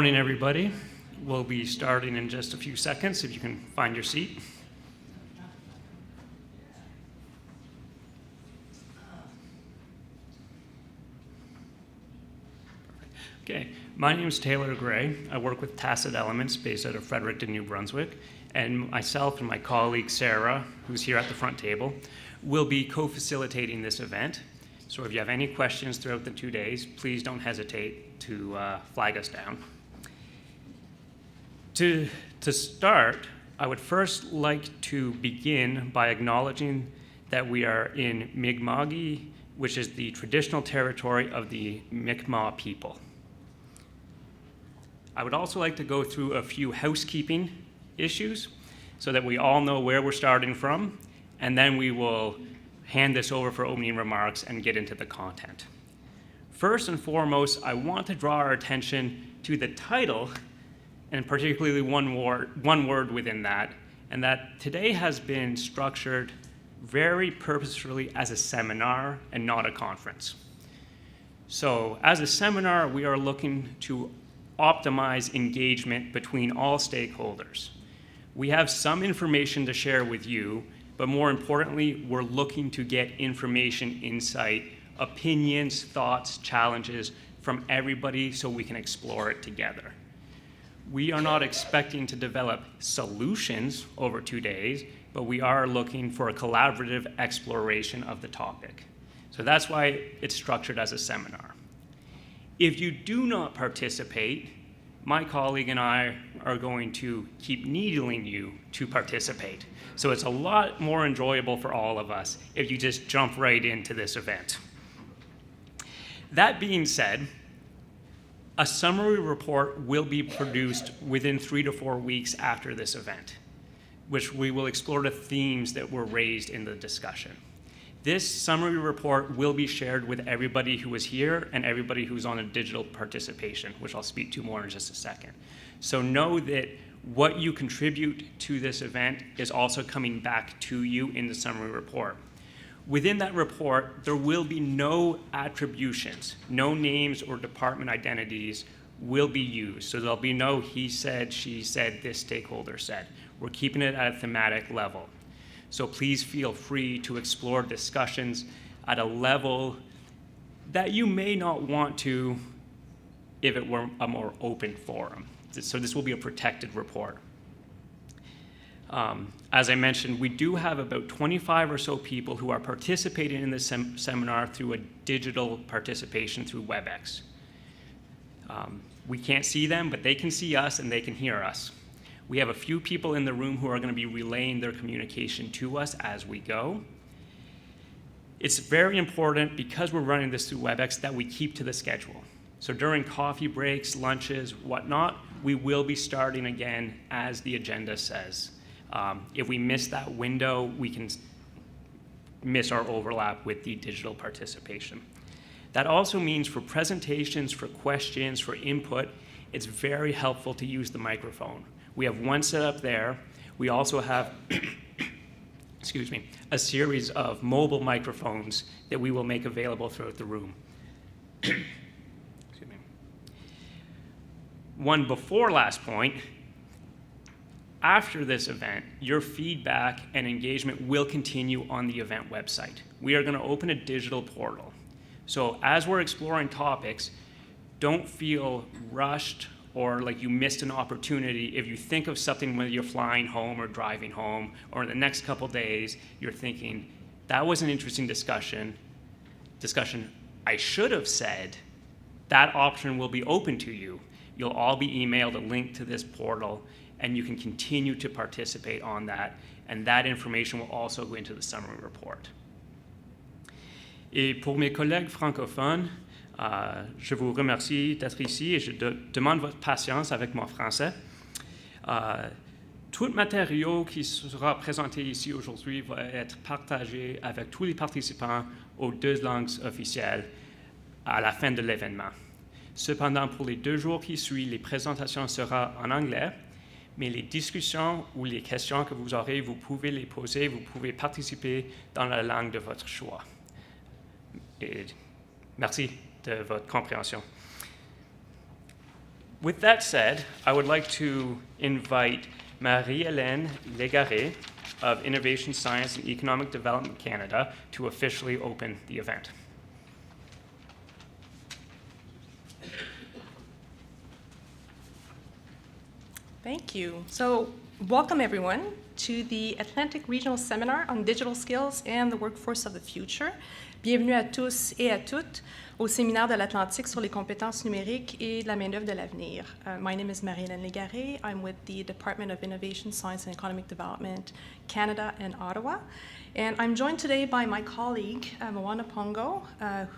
Morning, everybody. We'll be starting in just a few seconds, if you can find your seat. Okay, my name is Taylor Gray. I work with Tacit Elements based out of Fredericton, New Brunswick, and myself and my colleague Sarah, who's here at the front table, will be co-facilitating this event. So if you have any questions throughout the 2 days, please don't hesitate to flag us down. To start, I would first like to begin by acknowledging that we are in Mi'kma'ki, which is the traditional territory of the Mi'kmaq people. I would also like to go through a few housekeeping issues so that we all know where we're starting from, and then we will hand this over for opening remarks and get into the content. First and foremost, I want to draw our attention to the title, and particularly one word within that, and that today has been structured very purposefully as a seminar and not a conference. So as a seminar, we are looking to optimize engagement between all stakeholders. We have some information to share with you, but more importantly, we're looking to get information, insight, opinions, thoughts, challenges from everybody so we can explore it together. We are not expecting to develop solutions over 2 days, but we are looking for a collaborative exploration of the topic. So that's why it's structured as a seminar. If you do not participate, my colleague and I are going to keep needling you to participate. So it's a lot more enjoyable for all of us if you just jump right into this event. That being said, a summary report will be produced within 3 to 4 weeks after this event, which we will explore the themes that were raised in the discussion. This summary report will be shared with everybody who is here and everybody who's on a digital participation, which I'll speak to more in just a second. So know that what you contribute to this event is also coming back to you in the summary report. Within that report, there will be no attributions, no names or department identities will be used. So there'll be no he said, she said, this stakeholder said. We're keeping it at a thematic level. So please feel free to explore discussions at a level that you may not want to if it were a more open forum. So this will be a protected report. As I mentioned, we do have about 25 or so people who are participating in this seminar through a digital participation through WebEx. We can't see them, but they can see us and they can hear us. We have a few people in the room who are going to be relaying their communication to us as we go. It's very important, because we're running this through WebEx, that we keep to the schedule. So during coffee breaks, lunches, whatnot, we will be starting again as the agenda says. If we miss that window, we can miss our overlap with the digital participation. That also means for presentations, for questions, for input, it's very helpful to use the microphone. We have one set up there. We also have excuse me, a series of mobile microphones that we will make available throughout the room. Excuse me. One before last point, after this event, your feedback and engagement will continue on the event website. We are going to open a digital portal. So as we're exploring topics, don't feel rushed or like you missed an opportunity. If you think of something when you're flying home or driving home, or in the next couple days, you're thinking, that was an interesting discussion I should have said, that option will be open to you. You'll all be emailed a link to this portal, and you can continue to participate on that, and that information will also go into the summary report. Et pour mes collègues francophones, je vous remercie d'être ici et je demande votre patience avec mon français. Tout le matériau qui sera présenté ici aujourd'hui va être partagé avec tous les participants aux 2 langues officielles à la fin de l'événement. Cependant, pour les 2 jours qui suivent, les présentations seront en anglais, mais les discussions ou les questions que vous aurez, vous pouvez les poser, vous pouvez participer dans la langue de votre choix. Et merci de votre compréhension. With that said, I would like to invite Marie-Hélène Légaré of Innovation, Science and Economic Development Canada to officially open the event. Thank you. So, welcome everyone to the Atlantic Regional Seminar on Digital Skills and the Workforce of the Future. Bienvenue à tous et à toutes au séminaire de l'Atlantique sur les compétences numériques et de la main-d'œuvre de l'avenir. My name is Marie-Hélène Légaré. I'm with the Department of Innovation, Science and Economic Development, Canada and Ottawa. And I'm joined today by my colleague, Moana Pongo,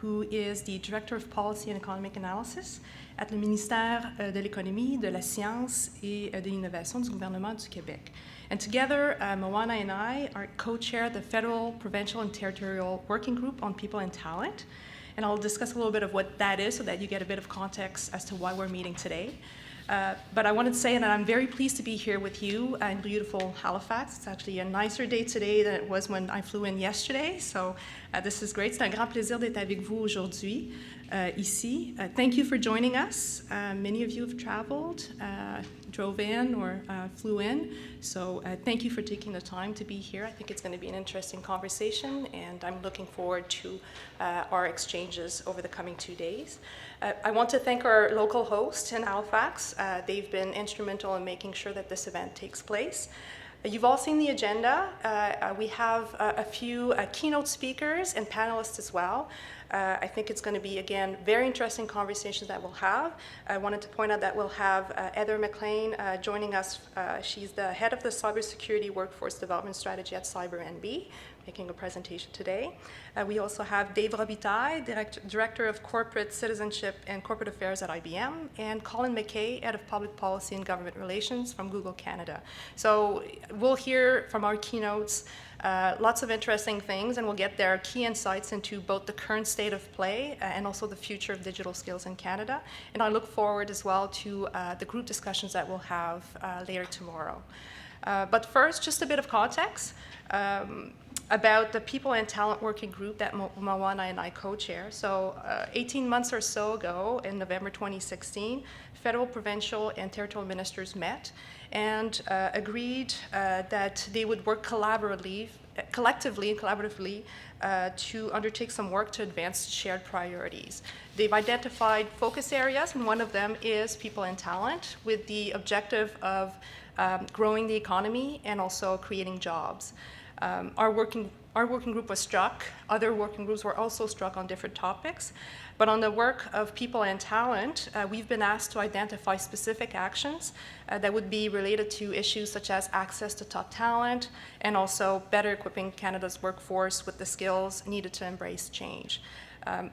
who is the Director of Policy and Economic Analysis at le ministère de l'Économie, de la Science et de l'Innovation du gouvernement du Québec. And together, Moana and I are co-chair the Federal, Provincial, and Territorial Working Group on People and Talent. And I'll discuss a little bit of what that is so that you get a bit of context as to why we're meeting today. But I wanted to say that I'm very pleased to be here with you in beautiful Halifax. It's actually a nicer day today than it was when I flew in yesterday. So this is great. C'est un grand plaisir d'être avec vous aujourd'hui ici. Thank you for joining us. Many of you have traveled, drove in, or flew in. So thank you for taking the time to be here. I think it's going to be an interesting conversation, and I'm looking forward to our exchanges over the coming 2 days. I want to thank our local host in Halifax. They've been instrumental in making sure that this event takes place. You've all seen the agenda. We have a few keynote speakers and panelists as well. I think it's going to be, again, very interesting conversations that we'll have. I wanted to point out that we'll have Heather McLean joining us. She's the head of the Cybersecurity Workforce Development Strategy at CyberNB, making a presentation today. We also have Dave Robitaille, Director of Corporate Citizenship and Corporate Affairs at IBM, and Colin McKay, Head of Public Policy and Government Relations from Google Canada. So we'll hear from our keynotes lots of interesting things, and we'll get their key insights into both the current state of play and also the future of digital skills in Canada. And I look forward as well to the group discussions that we'll have later tomorrow. But first, just a bit of context about the People and Talent Working Group that Moana and I co-chair. So 18 months or so ago, in November 2016, federal, provincial, and territorial ministers met and agreed that they would work collectively and collaboratively to undertake some work to advance shared priorities. They've identified focus areas, and one of them is people and talent, with the objective of growing the economy and also creating jobs. Our working group was struck. Other working groups were also struck on different topics. But on the work of people and talent, we've been asked to identify specific actions that would be related to issues such as access to top talent and also better equipping Canada's workforce with the skills needed to embrace change.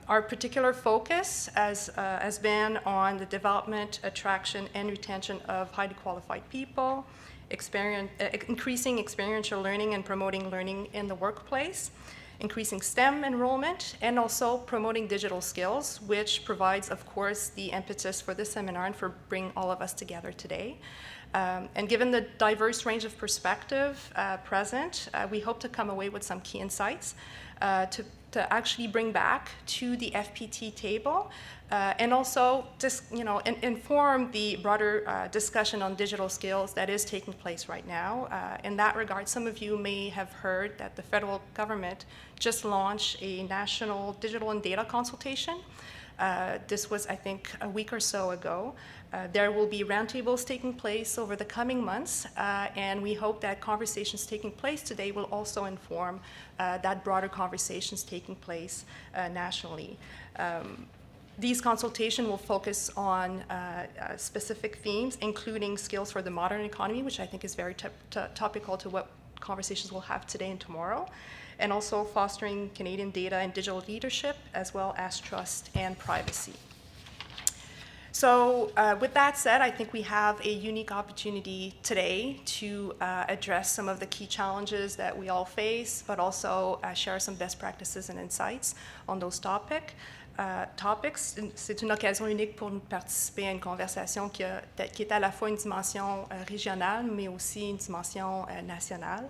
Our particular focus has been on the development, attraction, and retention of highly qualified people, increasing experiential learning and promoting learning in the workplace, increasing STEM enrollment, and also promoting digital skills, which provides, of course, the impetus for this seminar and for bringing all of us together today. And given the diverse range of perspective present, we hope to come away with some key insights to actually bring back to the FPT table and also just, inform the broader discussion on digital skills that is taking place right now. In that regard, some of you may have heard that the federal government just launched a national digital and data consultation. This was, I think, a week or so ago. There will be roundtables taking place over the coming months, and we hope that conversations taking place today will also inform that broader conversations taking place nationally. These consultations will focus on specific themes, including skills for the modern economy, which I think is very topical to what conversations we'll have today and tomorrow, and also fostering Canadian data and digital leadership, as well as trust and privacy. So with that said, I think we have a unique opportunity today to address some of the key challenges that we all face, but also share some best practices and insights on those topics. C'est une occasion unique pour nous de participer à une conversation qui est à la fois une dimension régionale, mais aussi une dimension nationale.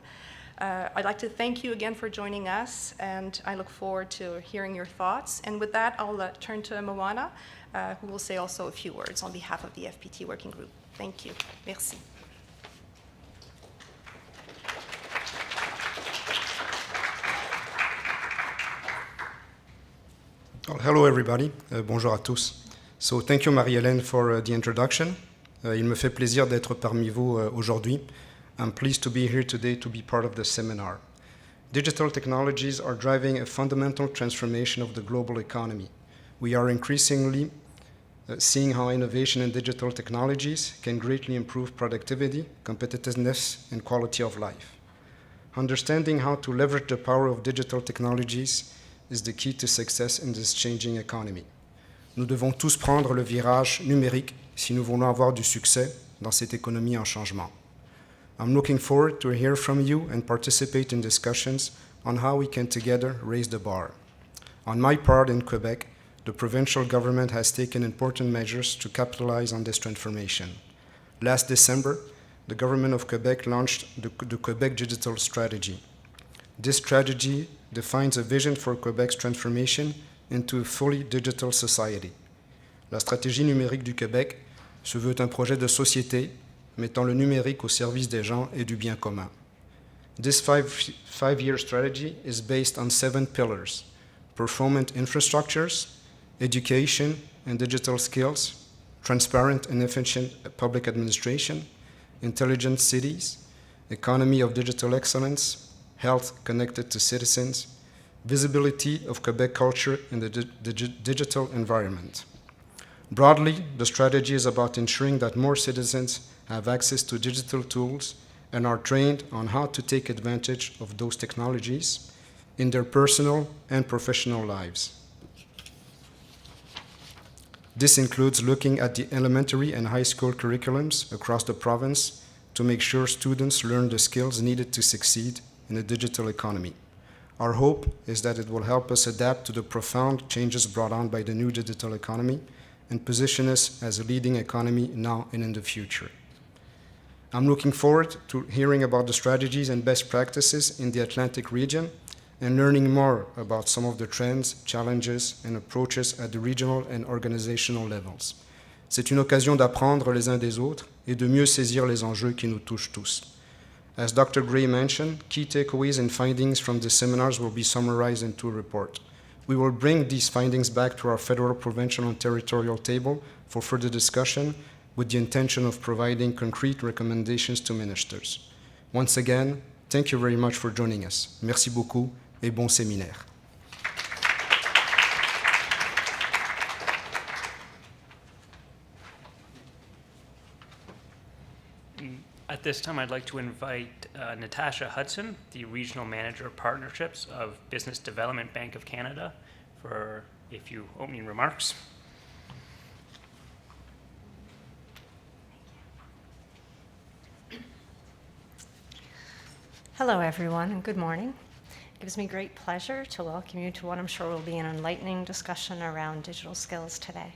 I'd like to thank you again for joining us, and I look forward to hearing your thoughts. And with that, I'll turn to Moana who will say also a few words on behalf of the FPT Working Group. Thank you. Merci. Well, hello everybody. Bonjour à tous. So thank you Marie-Hélène for the introduction. Il me fait plaisir d'être parmi vous aujourd'hui. I'm pleased to be here today to be part of the seminar. Digital technologies are driving a fundamental transformation of the global economy. We are increasingly seeing how innovation in digital technologies can greatly improve productivity, competitiveness, and quality of life. Understanding how to leverage the power of digital technologies is the key to success in this changing economy. Nous devons tous prendre le virage numérique si nous voulons avoir du succès dans cette économie en changement. I'm looking forward to hear from you and participate in discussions on how we can together raise the bar. On my part in Quebec, the provincial government has taken important measures to capitalize on this transformation. Last December, the government of Quebec launched the Quebec Digital Strategy. This strategy defines a vision for Quebec's transformation into a fully digital society. La stratégie numérique du Québec se veut un projet de société mettant le numérique au service des gens et du bien commun. This five-year strategy is based on 7 pillars: performant infrastructures, education and digital skills, transparent and efficient public administration, intelligent cities, economy of digital excellence, health connected to citizens, visibility of Quebec culture in the digital environment. Broadly, the strategy is about ensuring that more citizens have access to digital tools and are trained on how to take advantage of those technologies in their personal and professional lives. This includes looking at the elementary and high school curriculums across the province to make sure students learn the skills needed to succeed in a digital economy. Our hope is that it will help us adapt to the profound changes brought on by the new digital economy and position us as a leading economy now and in the future. I'm looking forward to hearing about the strategies and best practices in the Atlantic region and learning more about some of the trends, challenges, and approaches at the regional and organizational levels. C'est une occasion d'apprendre les uns des autres et de mieux saisir les enjeux qui nous touchent tous. As Dr. Gray mentioned, key takeaways and findings from the seminars will be summarized into a report. We will bring these findings back to our federal, provincial, and territorial table for further discussion with the intention of providing concrete recommendations to ministers. Once again, thank you very much for joining us. Merci beaucoup et bon séminaire. At this time, I'd like to invite Natasha Hudson, the Regional Manager of Partnerships of Business Development Bank of Canada, for a few opening remarks. Hello, everyone, and good morning. It gives me great pleasure to welcome you to what I'm sure will be an enlightening discussion around digital skills today.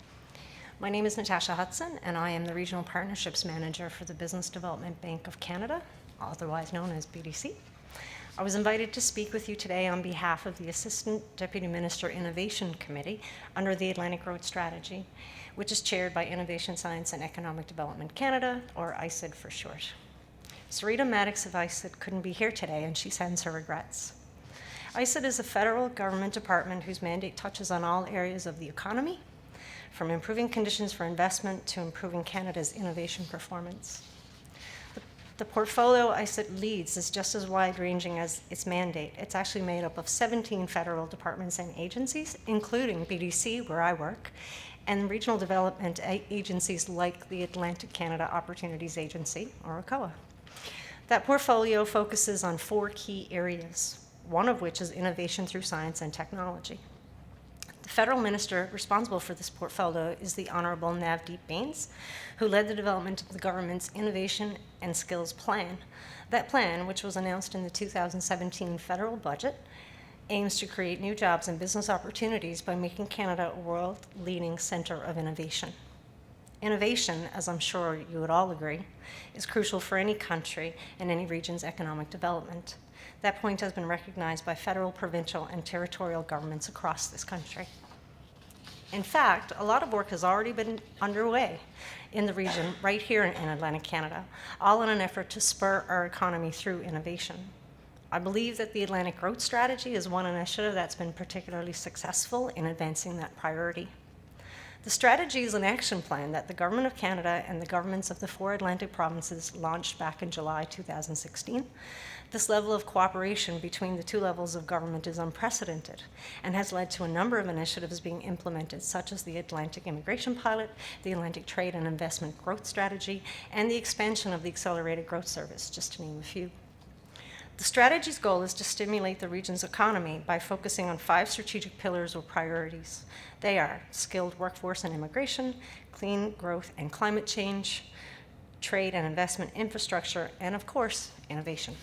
My name is Natasha Hudson, and I am the Regional Partnerships Manager for the Business Development Bank of Canada, otherwise known as BDC. I was invited to speak with you today on behalf of the Assistant Deputy Minister Innovation Committee under the Atlantic Road Strategy, which is chaired by Innovation, Science and Economic Development Canada, or ISED for short. Sarita Maddox of ISED couldn't be here today, and she sends her regrets. ISED is a federal government department whose mandate touches on all areas of the economy, from improving conditions for investment to improving Canada's innovation performance. The portfolio ISED leads is just as wide-ranging as its mandate. It's actually made up of 17 federal departments and agencies, including BDC, where I work, and regional development agencies like the Atlantic Canada Opportunities Agency, or ACOA. That portfolio focuses on 4 key areas, one of which is innovation through science and technology. The federal minister responsible for this portfolio is the Honorable Navdeep Bains, who led the development of the government's Innovation and Skills Plan. That plan, which was announced in the 2017 federal budget, aims to create new jobs and business opportunities by making Canada a world-leading center of innovation. Innovation, as I'm sure you would all agree, is crucial for any country and any region's economic development. That point has been recognized by federal, provincial, and territorial governments across this country. In fact, a lot of work has already been underway in the region right here in Atlantic Canada, all in an effort to spur our economy through innovation. I believe that the Atlantic Growth Strategy is one initiative that's been particularly successful in advancing that priority. The strategy is an action plan that the Government of Canada and the governments of the 4 Atlantic provinces launched back in July 2016. This level of cooperation between the 2 levels of government is unprecedented and has led to a number of initiatives being implemented, such as the Atlantic Immigration Pilot, the Atlantic Trade and Investment Growth Strategy, and the expansion of the Accelerated Growth Service, just to name a few. The strategy's goal is to stimulate the region's economy by focusing on 5 strategic pillars or priorities. They are skilled workforce and immigration, clean growth and climate change, trade and investment infrastructure, and of course, innovation.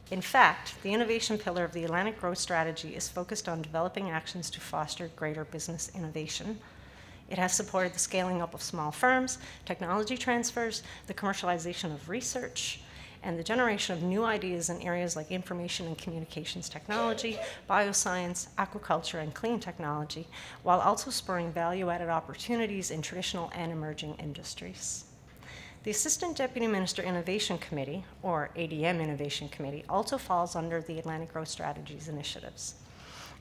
In fact, the innovation pillar of the Atlantic Growth Strategy is focused on developing actions to foster greater business innovation. It has supported the scaling up of small firms, technology transfers, the commercialization of research, and the generation of new ideas in areas like information and communications technology, bioscience, aquaculture, and clean technology, while also spurring value-added opportunities in traditional and emerging industries. The Assistant Deputy Minister Innovation Committee, or ADM Innovation Committee, also falls under the Atlantic Growth Strategies initiatives.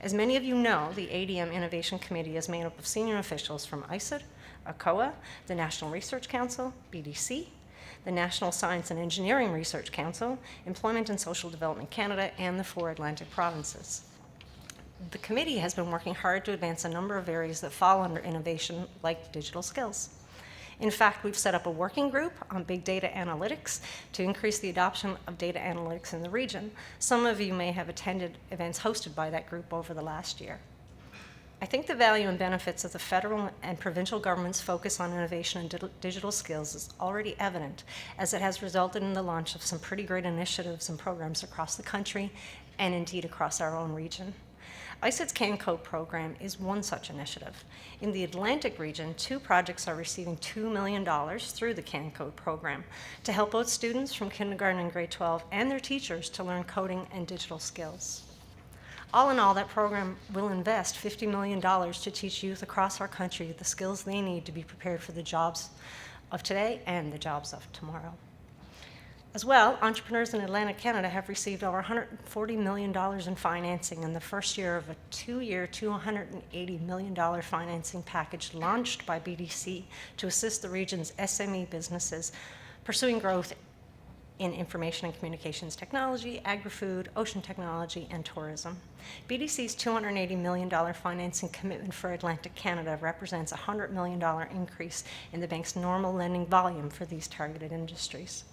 As many of you know, the ADM Innovation Committee is made up of senior officials from ICID, ACOA, the National Research Council, BDC, the National Science and Engineering Research Council, Employment and Social Development Canada, and the 4 Atlantic provinces. The committee has been working hard to advance a number of areas that fall under innovation, like digital skills. In fact, we've set up a working group on big data analytics to increase the adoption of data analytics in the region. Some of you may have attended events hosted by that group over the last year. I think the value and benefits of the federal and provincial government's focus on innovation and digital skills is already evident, as it has resulted in the launch of some pretty great initiatives and programs across the country and indeed across our own region. ICID's CanCode program is one such initiative. In the Atlantic region, 2 projects are receiving $2 million through the CanCode program to help both students from kindergarten and grade 12 and their teachers to learn coding and digital skills. All in all, that program will invest $50 million to teach youth across our country the skills they need to be prepared for the jobs of today and the jobs of tomorrow. As well, entrepreneurs in Atlantic Canada have received over $140 million in financing in the first year of a 2-year, $280 million financing package launched by BDC to assist the region's SME businesses pursuing growth in information and communications technology, agri-food, ocean technology, and tourism. BDC's $280 million financing commitment for Atlantic Canada represents a $100 million increase in the bank's normal lending volume for these targeted industries.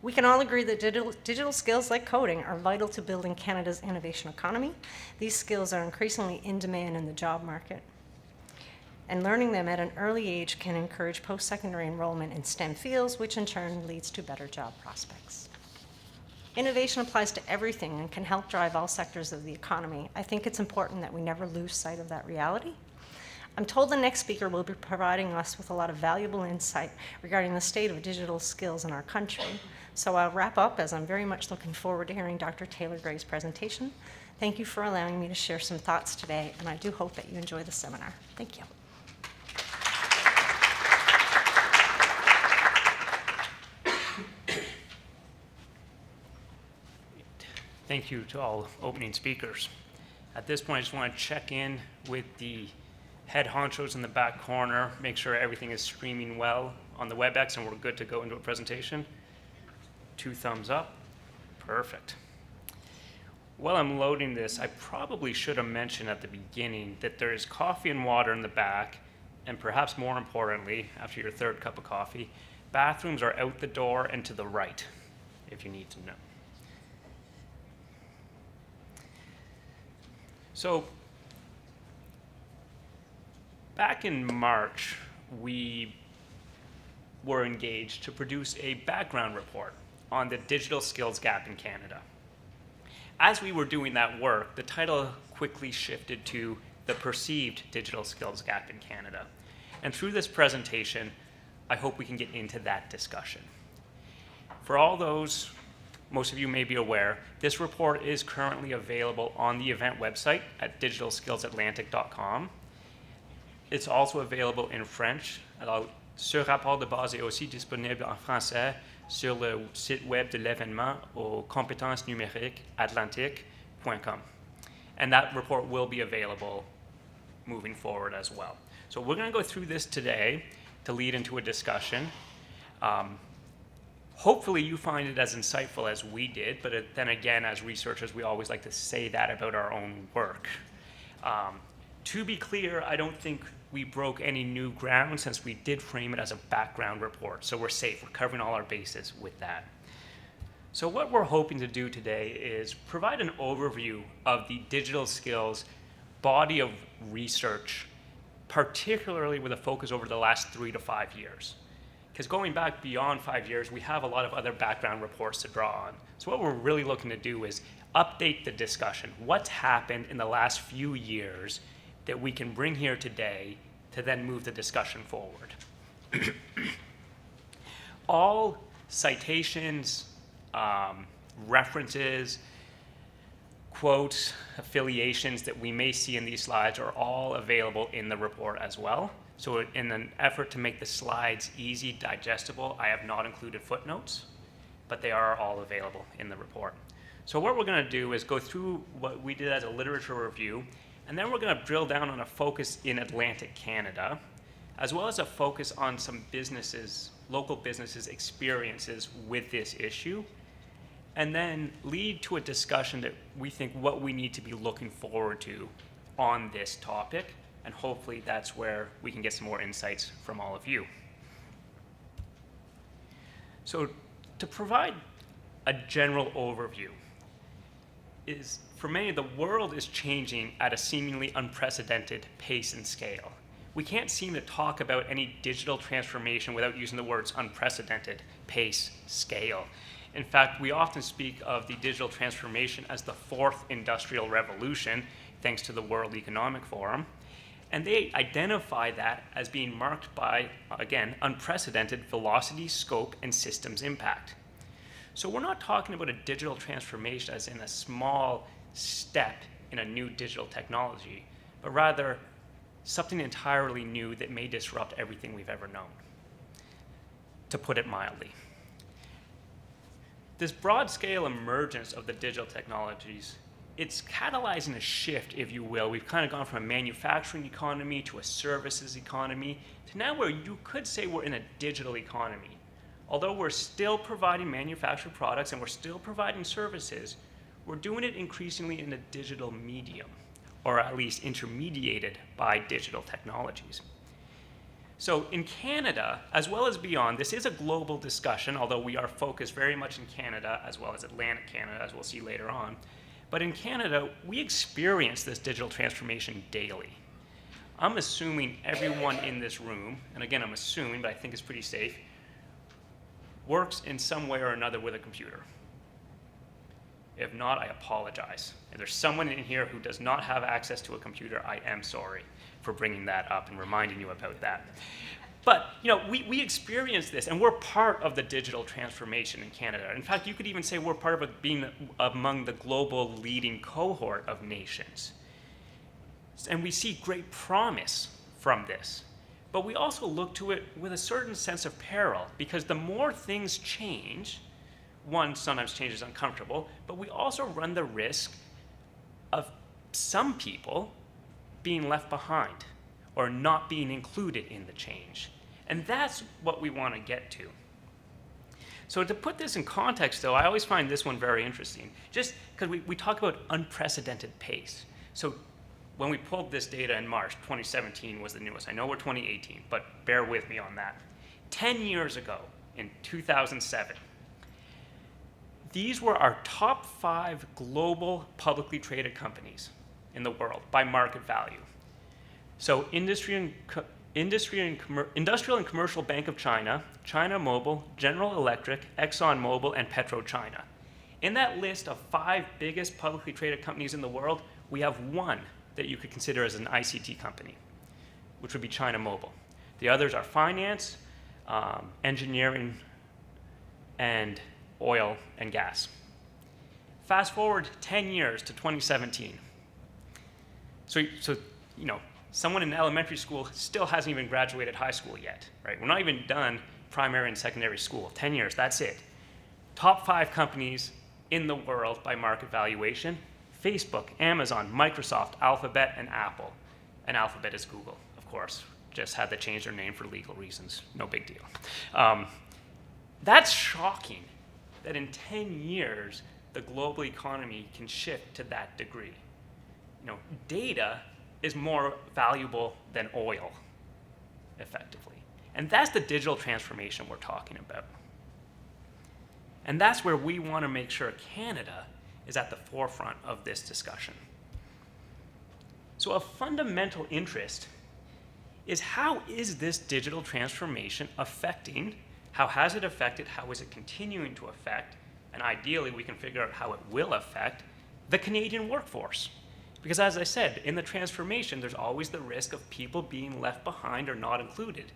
We can all agree that digital skills like coding are vital to building Canada's innovation economy. These skills are increasingly in demand in the job market, and learning them at an early age can encourage post-secondary enrollment in STEM fields, which in turn leads to better job prospects. Innovation applies to everything and can help drive all sectors of the economy. I think it's important that we never lose sight of that reality. I'm told the next speaker will be providing us with a lot of valuable insight regarding the state of digital skills in our country. So I'll wrap up, as I'm very much looking forward to hearing Dr. Taylor Gray's presentation. Thank you for allowing me to share some thoughts today, and I do hope that you enjoy the seminar. Thank you. Thank you to all opening speakers. At this point, I just want to check in with the head honchos in the back corner, make sure everything is streaming well on the WebEx and we're good to go into a presentation. 2 thumbs up. Perfect. While I'm loading this, I probably should have mentioned at the beginning that there is coffee and water in the back, and perhaps more importantly, after your 3rd cup of coffee, bathrooms are out the door and to the right, if you need to know. So, back in March, we were engaged to produce a background report on the digital skills gap in Canada. As we were doing that work, the title quickly shifted to the perceived digital skills gap in Canada. And through this presentation, I hope we can get into that discussion. For all those, most of you may be aware, this report is currently available on the event website at digitalskillsatlantic.com. it's also available in French. Alors, ce rapport de base est aussi disponible en français sur le site web de l'événement aux compétences numériques atlantique.com. And that report will be available moving forward as well. So we're going to go through this today to lead into a discussion. Hopefully you find it as insightful as we did, but then again, as researchers, we always like to say that about our own work. To be clear, I don't think we broke any new ground since we did frame it as a background report, so we're safe. We're covering all our bases with that. So what we're hoping to do today is provide an overview of the digital skills body of research, particularly with a focus over the last 3 to 5 years. Because going back beyond 5 years, we have a lot of other background reports to draw on. So what we're really looking to do is update the discussion. What's happened in the last few years that we can bring here today to then move the discussion forward. All citations, references, quotes, affiliations that we may see in these slides are all available in the report as well. So in an effort to make the slides easy, digestible, I have not included footnotes, but they are all available in the report. So what we're going to do is go through what we did as a literature review, and then we're going to drill down on a focus in Atlantic Canada, as well as a focus on some businesses, local businesses' experiences with this issue, and then lead to a discussion that we think what we need to be looking forward to on this topic, and hopefully that's where we can get some more insights from all of you. So to provide a general overview, is for many, the world is changing at a seemingly unprecedented pace and scale. We can't seem to talk about any digital transformation without using the words unprecedented, pace, scale. In fact, we often speak of the digital transformation as the fourth industrial revolution, thanks to the World Economic Forum. And they identify that as being marked by, again, unprecedented velocity, scope, and systems impact. So we're not talking about a digital transformation as in a small step in a new digital technology, but rather something entirely new that may disrupt everything we've ever known, to put it mildly. This broad-scale emergence of the digital technologies, it's catalyzing a shift, if you will. We've kind of gone from a manufacturing economy to a services economy to now where you could say we're in a digital economy. Although we're still providing manufactured products and we're still providing services, we're doing it increasingly in a digital medium, or at least intermediated by digital technologies. So in Canada, as well as beyond, this is a global discussion, although we are focused very much in Canada as well as Atlantic Canada, as we'll see later on. But in Canada, we experience this digital transformation daily. I'm assuming everyone in this room, and again, I'm assuming, but I think it's pretty safe, works in some way or another with a computer. If not, I apologize. If there's someone in here who does not have access to a computer, I am sorry for bringing that up and reminding you about that. But we experience this, and we're part of the digital transformation in Canada. In fact, you could even say we're part of being among the global leading cohort of nations. And we see great promise from this. But we also look to it with a certain sense of peril, because the more things change, one, sometimes change is uncomfortable, but we also run the risk of some people being left behind or not being included in the change. And that's what we want to get to. So to put this in context, though, I always find this one very interesting, just because we talk about unprecedented pace. So when we pulled this data in March, 2017 was the newest. I know we're 2018, but bear with me on that. 10 years ago, in 2007, these were our top 5 global publicly traded companies in the world by market value. So Industrial and Commercial Bank of China, China Mobile, General Electric, Exxon Mobil, and PetroChina. In that list of 5 biggest publicly traded companies in the world, we have one that you could consider as an ICT company, which would be China Mobile. The others are finance, engineering, and oil and gas. Fast forward 10 years to 2017. So someone in elementary school still hasn't even graduated high school yet, right? We're not even done primary and secondary school. 10 years, that's it. Top 5 companies in the world by market valuation: Facebook, Amazon, Microsoft, Alphabet, and Apple. And Alphabet is Google, of course. Just had to change their name for legal reasons. No big deal. That's shocking that in 10 years, the global economy can shift to that degree. Data is more valuable than oil, effectively. And that's the digital transformation we're talking about. And that's where we want to make sure Canada is at the forefront of this discussion. So a fundamental interest is, how is this digital transformation affecting, how has it affected, how is it continuing to affect, and ideally we can figure out how it will affect the Canadian workforce. Because as I said, in the transformation, there's always the risk of people being left behind or not included.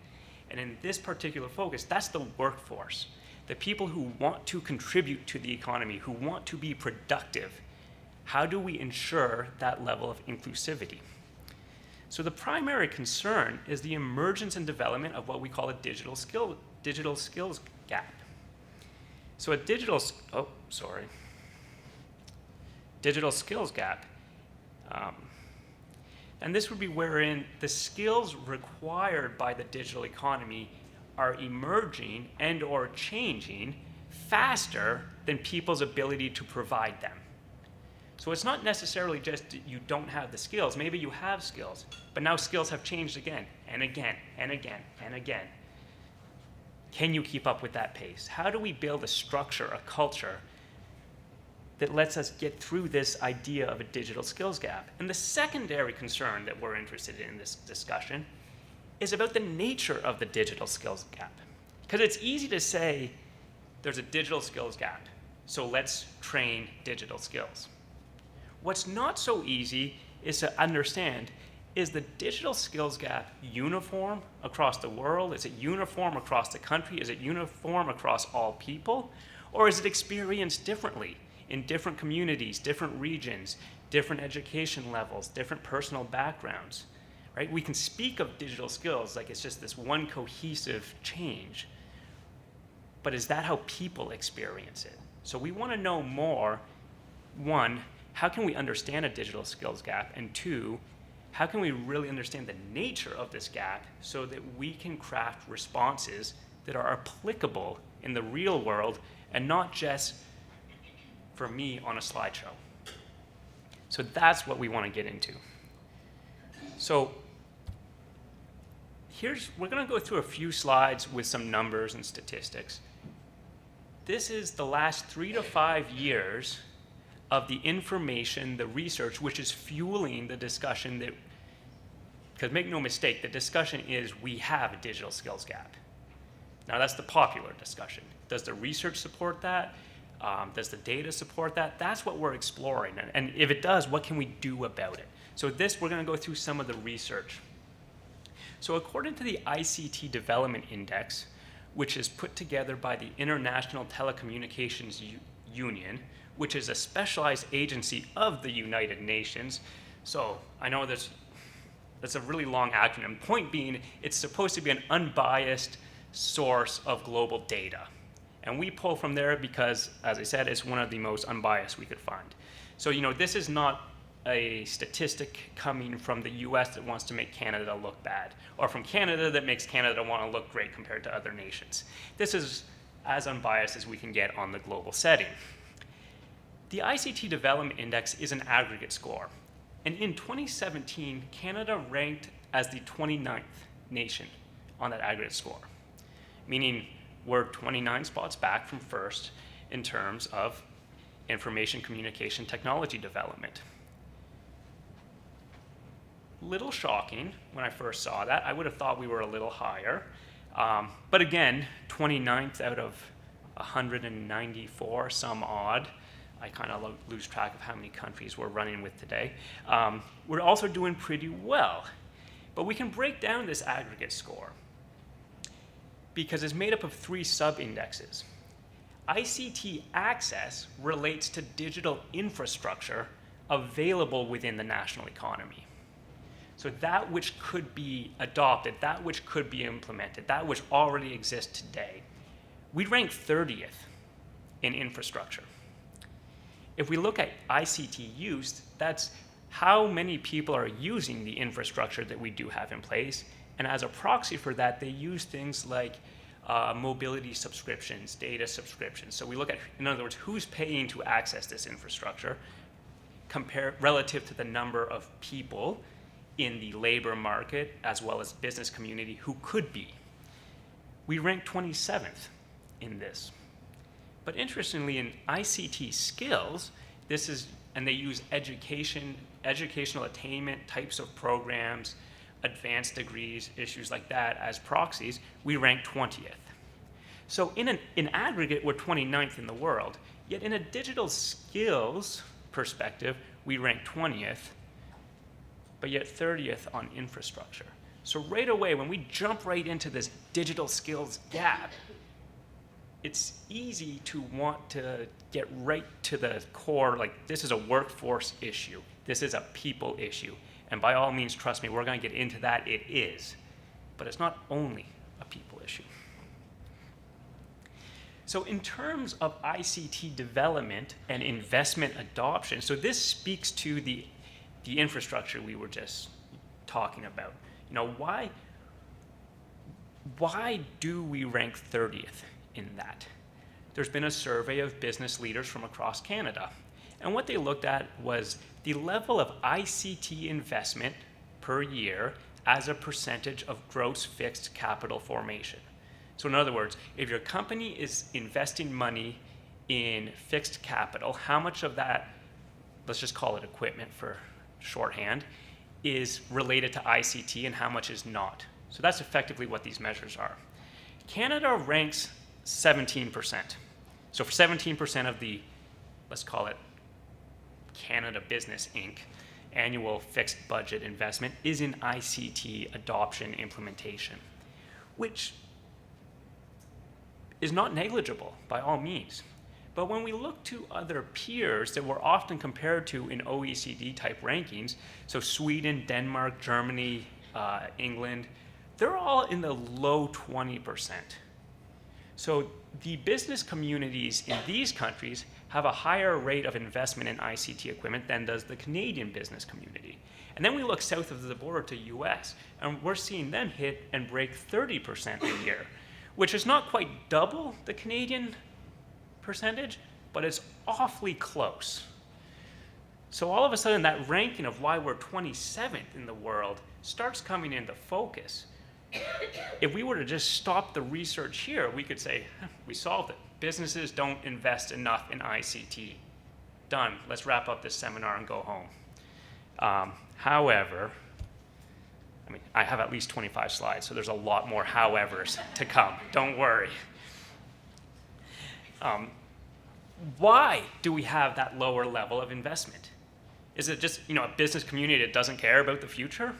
And in this particular focus, that's the workforce. The people who want to contribute to the economy, who want to be productive. How do we ensure that level of inclusivity? So the primary concern is the emergence and development of what we call a digital skills gap. So a digital skills gap. And this would be wherein the skills required by the digital economy are emerging and or changing faster than people's ability to provide them. So it's not necessarily just you don't have the skills. Maybe you have skills, but now skills have changed again and again and again and again. Can you keep up with that pace? How do we build a structure, a culture that lets us get through this idea of a digital skills gap? And the secondary concern that we're interested in this discussion is about the nature of the digital skills gap. Because it's easy to say there's a digital skills gap, so let's train digital skills. What's not so easy is to understand, is the digital skills gap uniform across the world? Is it uniform across the country? Is it uniform across all people? Or is it experienced differently in different communities, different regions, different education levels, different personal backgrounds? Right? We can speak of digital skills like it's just this one cohesive change, but is that how people experience it? So we want to know more. One, how can we understand a digital skills gap? And two, how can we really understand the nature of this gap so that we can craft responses that are applicable in the real world and not just for me on a slideshow? So that's what we want to get into. So we're going to go through a few slides with some numbers and statistics. This is the last 3 to 5 years of the information, the research, which is fueling the discussion that, because make no mistake, the discussion is we have a digital skills gap. Now that's the popular discussion. Does the research support that? Does the data support that? That's what we're exploring. And if it does, what can we do about it? So we're going to go through some of the research. So according to the ICT Development Index, which is put together by the International Telecommunications Union, which is a specialized agency of the United Nations. So I know that's a really long acronym. Point being, it's supposed to be an unbiased source of global data. And we pull from there because, as I said, it's one of the most unbiased we could find. So, this is not a statistic coming from the US that wants to make Canada look bad, or from Canada that makes Canada want to look great compared to other nations. This is as unbiased as we can get on the global setting. The ICT Development Index is an aggregate score. And in 2017, Canada ranked as the 29th nation on that aggregate score, meaning we're 29 spots back from first in terms of information communication technology development. Little shocking when I first saw that. I would have thought we were a little higher. But again, 29th out of 194, some odd. I kind of lose track of how many countries we're running with today. We're also doing pretty well. But we can break down this aggregate score because it's made up of 3 sub-indexes. ICT access relates to digital infrastructure available within the national economy. So that which could be adopted, that which could be implemented, that which already exists today, we rank 30th in infrastructure. If we look at ICT use, that's how many people are using the infrastructure that we do have in place. And as a proxy for that, they use things like mobility subscriptions, data subscriptions. So we look at, in other words, who's paying to access this infrastructure relative to the number of people in the labor market as well as business community who could be. We rank 27th in this. But interestingly, in ICT skills, and they use educational attainment types of programs, advanced degrees, issues like that as proxies, we rank 20th. So in aggregate, we're 29th in the world, yet in a digital skills perspective, we rank 20th, but yet 30th on infrastructure. So right away, when we jump right into this digital skills gap, it's easy to want to get right to the core, like this is a workforce issue, this is a people issue. And by all means, trust me, we're going to get into that, it is. But it's not only a people issue. So in terms of ICT development and investment adoption, so this speaks to the infrastructure we were just talking about. You know, why do we rank 30th in that? There's been a survey of business leaders from across Canada. And what they looked at was the level of ICT investment per year as a percentage of gross fixed capital formation. So in other words, if your company is investing money in fixed capital, how much of that, let's just call it equipment for shorthand, is related to ICT and how much is not? So that's effectively what these measures are. Canada ranks 17%. So for 17% of the, let's call it Canada Business Inc., annual fixed budget investment is in ICT adoption implementation, which is not negligible by all means. But when we look to other peers that we're often compared to in OECD type rankings, so Sweden, Denmark, Germany, England, they're all in the low 20%. So the business communities in these countries have a higher rate of investment in ICT equipment than does the Canadian business community. And then we look south of the border to US, and we're seeing them hit and break 30% a year, which is not quite double the Canadian percentage, but it's awfully close. So all of a sudden, that ranking of why we're 27th in the world starts coming into focus. If we were to just stop the research here, we could say, we solved it. Businesses don't invest enough in ICT. Done. Let's wrap up this seminar and go home. However, I mean, I have at least 25 slides, so there's a lot more howevers to come. Don't worry. Why do we have that lower level of investment? Is it just, a business community that doesn't care about the future?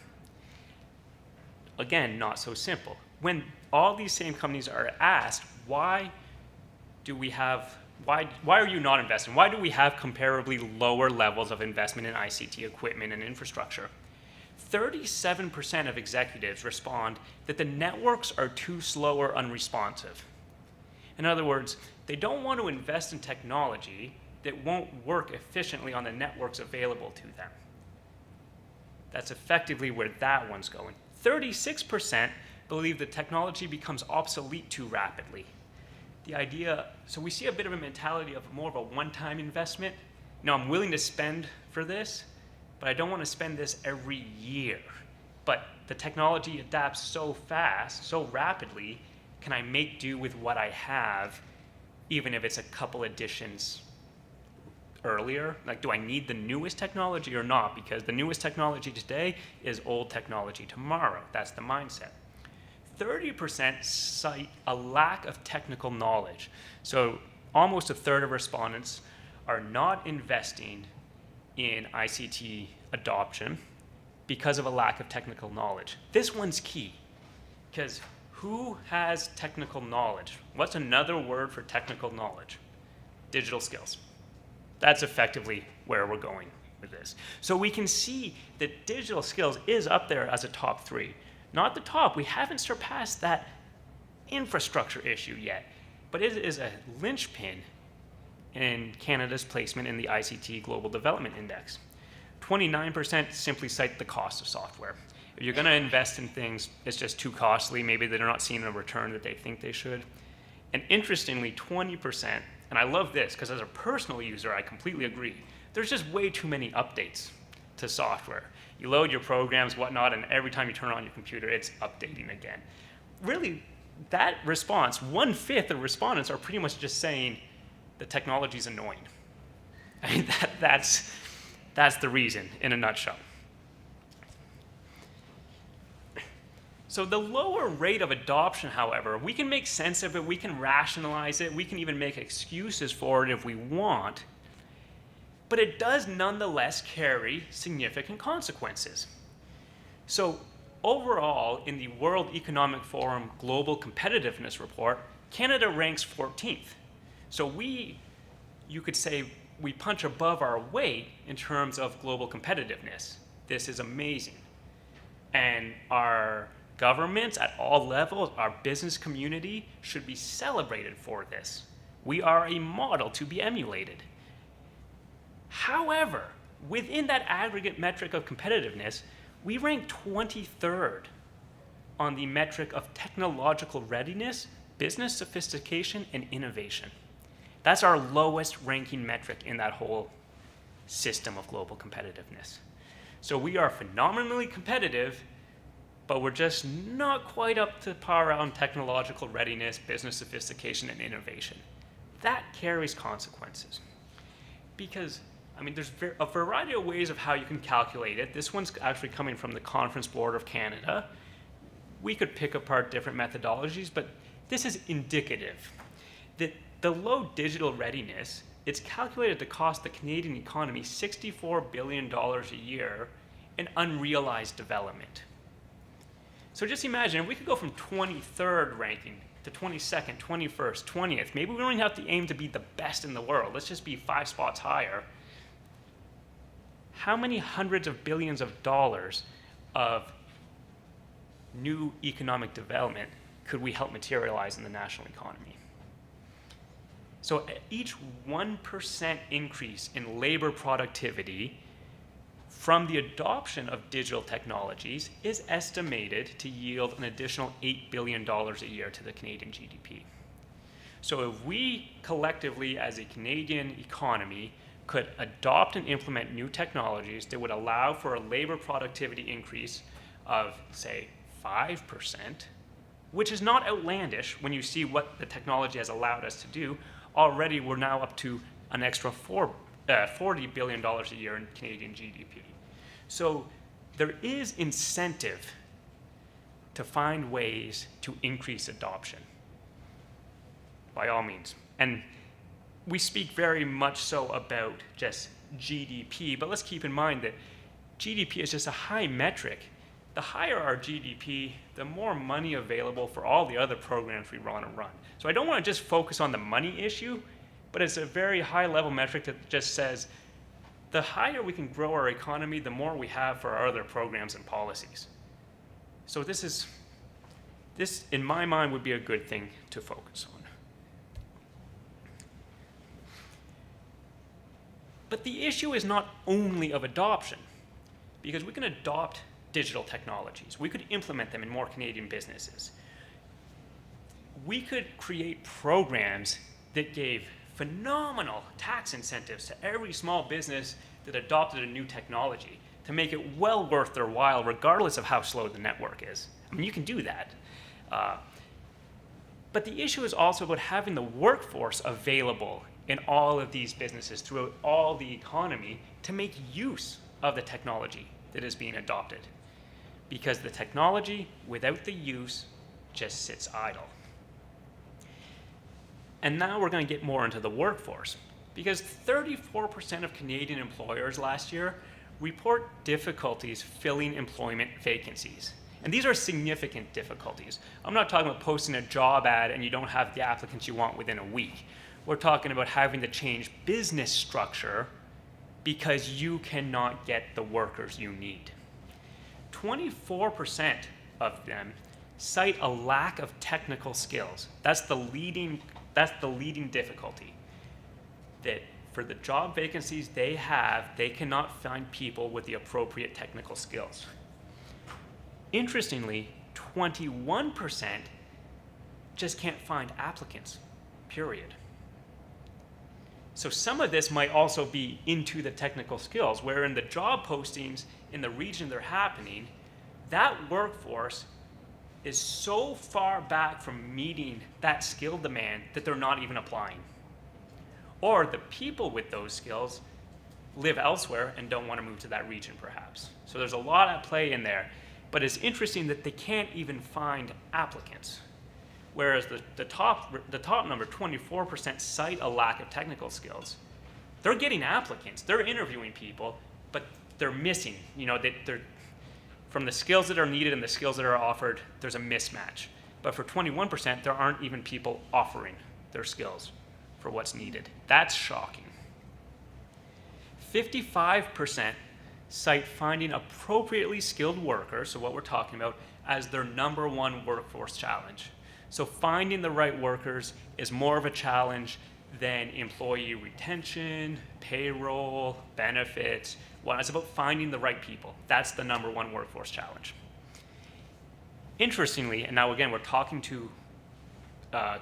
Again, not so simple. When all these same companies are asked, why are you not investing? Why do we have comparably lower levels of investment in ICT equipment and infrastructure? 37% of executives respond that the networks are too slow or unresponsive. In other words, they don't want to invest in technology that won't work efficiently on the networks available to them. That's effectively where that one's going. 36% believe that technology becomes obsolete too rapidly. The idea, so we see a bit of a mentality of more of a one-time investment. I'm willing to spend for this, but I don't want to spend this every year. But the technology adapts so fast, so rapidly, can I make do with what I have, even if it's a couple editions earlier? Like, do I need the newest technology or not? Because the newest technology today is old technology tomorrow. That's the mindset. 30% cite a lack of technical knowledge. So almost a third of respondents are not investing in ICT adoption because of a lack of technical knowledge. This one's key, because who has technical knowledge? What's another word for technical knowledge? Digital skills. That's effectively where we're going with this. So we can see that digital skills is up there as a top 3. Not the top, we haven't surpassed that infrastructure issue yet, but it is a linchpin in Canada's placement in the ICT Global Development Index. 29% simply cite the cost of software. If you're going to invest in things, it's just too costly, maybe they're not seeing a return that they think they should. And interestingly, 20%, and I love this because as a personal user, I completely agree, there's just way too many updates to software. You load your programs, whatnot, and every time you turn on your computer, it's updating again. Really, that response, 1/5 of respondents are pretty much just saying the technology is annoying. I mean, that's the reason in a nutshell. So the lower rate of adoption, however, we can make sense of it, we can rationalize it, we can even make excuses for it if we want, but it does nonetheless carry significant consequences. So overall, in the World Economic Forum Global Competitiveness Report, Canada ranks 14th. So you could say we punch above our weight in terms of global competitiveness. This is amazing. And our governments at all levels, our business community should be celebrated for this. We are a model to be emulated. However, within that aggregate metric of competitiveness, we rank 23rd on the metric of technological readiness, business sophistication, and innovation. That's our lowest ranking metric in that whole system of global competitiveness. So we are phenomenally competitive, but we're just not quite up to par on technological readiness, business sophistication, and innovation. That carries consequences. Because, I mean, there's a variety of ways of how you can calculate it. This one's actually coming from the Conference Board of Canada. We could pick apart different methodologies, but this is indicative that the low digital readiness, it's calculated to cost the Canadian economy $64 billion a year in unrealized development. So just imagine if we could go from 23rd ranking to 22nd, 21st, 20th. Maybe we don't even have to aim to be the best in the world. Let's just be 5 spots higher. How many hundreds of billions of dollars of new economic development could we help materialize in the national economy? So each 1% increase in labor productivity from the adoption of digital technologies is estimated to yield an additional $8 billion a year to the Canadian GDP. So if we collectively as a Canadian economy could adopt and implement new technologies that would allow for a labor productivity increase of, say, 5%, which is not outlandish when you see what the technology has allowed us to do, already we're now up to an extra $40 billion a year in Canadian GDP. So there is incentive to find ways to increase adoption, by all means. And we speak very much so about just GDP, but let's keep in mind that GDP is just a high metric. The higher our GDP, the more money available for all the other programs we want to run. So I don't want to just focus on the money issue, but it's a very high level metric that just says the higher we can grow our economy, the more we have for our other programs and policies. So this, in my mind, would be a good thing to focus on. But the issue is not only of adoption, because we can adopt digital technologies. We could implement them in more Canadian businesses. We could create programs that gave phenomenal tax incentives to every small business that adopted a new technology to make it well worth their while, regardless of how slow the network is. I mean, you can do that. But the issue is also about having the workforce available in all of these businesses throughout all the economy to make use of the technology that is being adopted. Because the technology, without the use, just sits idle. And now we're going to get more into the workforce, because 34% of Canadian employers last year report difficulties filling employment vacancies. And these are significant difficulties. I'm not talking about posting a job ad and you don't have the applicants you want within a week. We're talking about having to change business structure because you cannot get the workers you need. 24% of them cite a lack of technical skills. That's the leading difficulty. That for the job vacancies they have, they cannot find people with the appropriate technical skills. Interestingly, 21% just can't find applicants, period. So some of this might also be into the technical skills, where in the job postings in the region they're happening, that workforce is so far back from meeting that skill demand that they're not even applying. Or the people with those skills live elsewhere and don't want to move to that region perhaps. So there's a lot at play in there, but it's interesting that they can't even find applicants. Whereas the top number, 24%, cite a lack of technical skills. They're getting applicants, they're interviewing people, but they're missing, they're from the skills that are needed and the skills that are offered, there's a mismatch. But for 21%, there aren't even people offering their skills for what's needed. That's shocking. 55% cite finding appropriately skilled workers, so what we're talking about, as their number one workforce challenge. So finding the right workers is more of a challenge than employee retention, payroll, benefits. Well, it's about finding the right people. That's the number one workforce challenge. Interestingly, and now again, we're talking to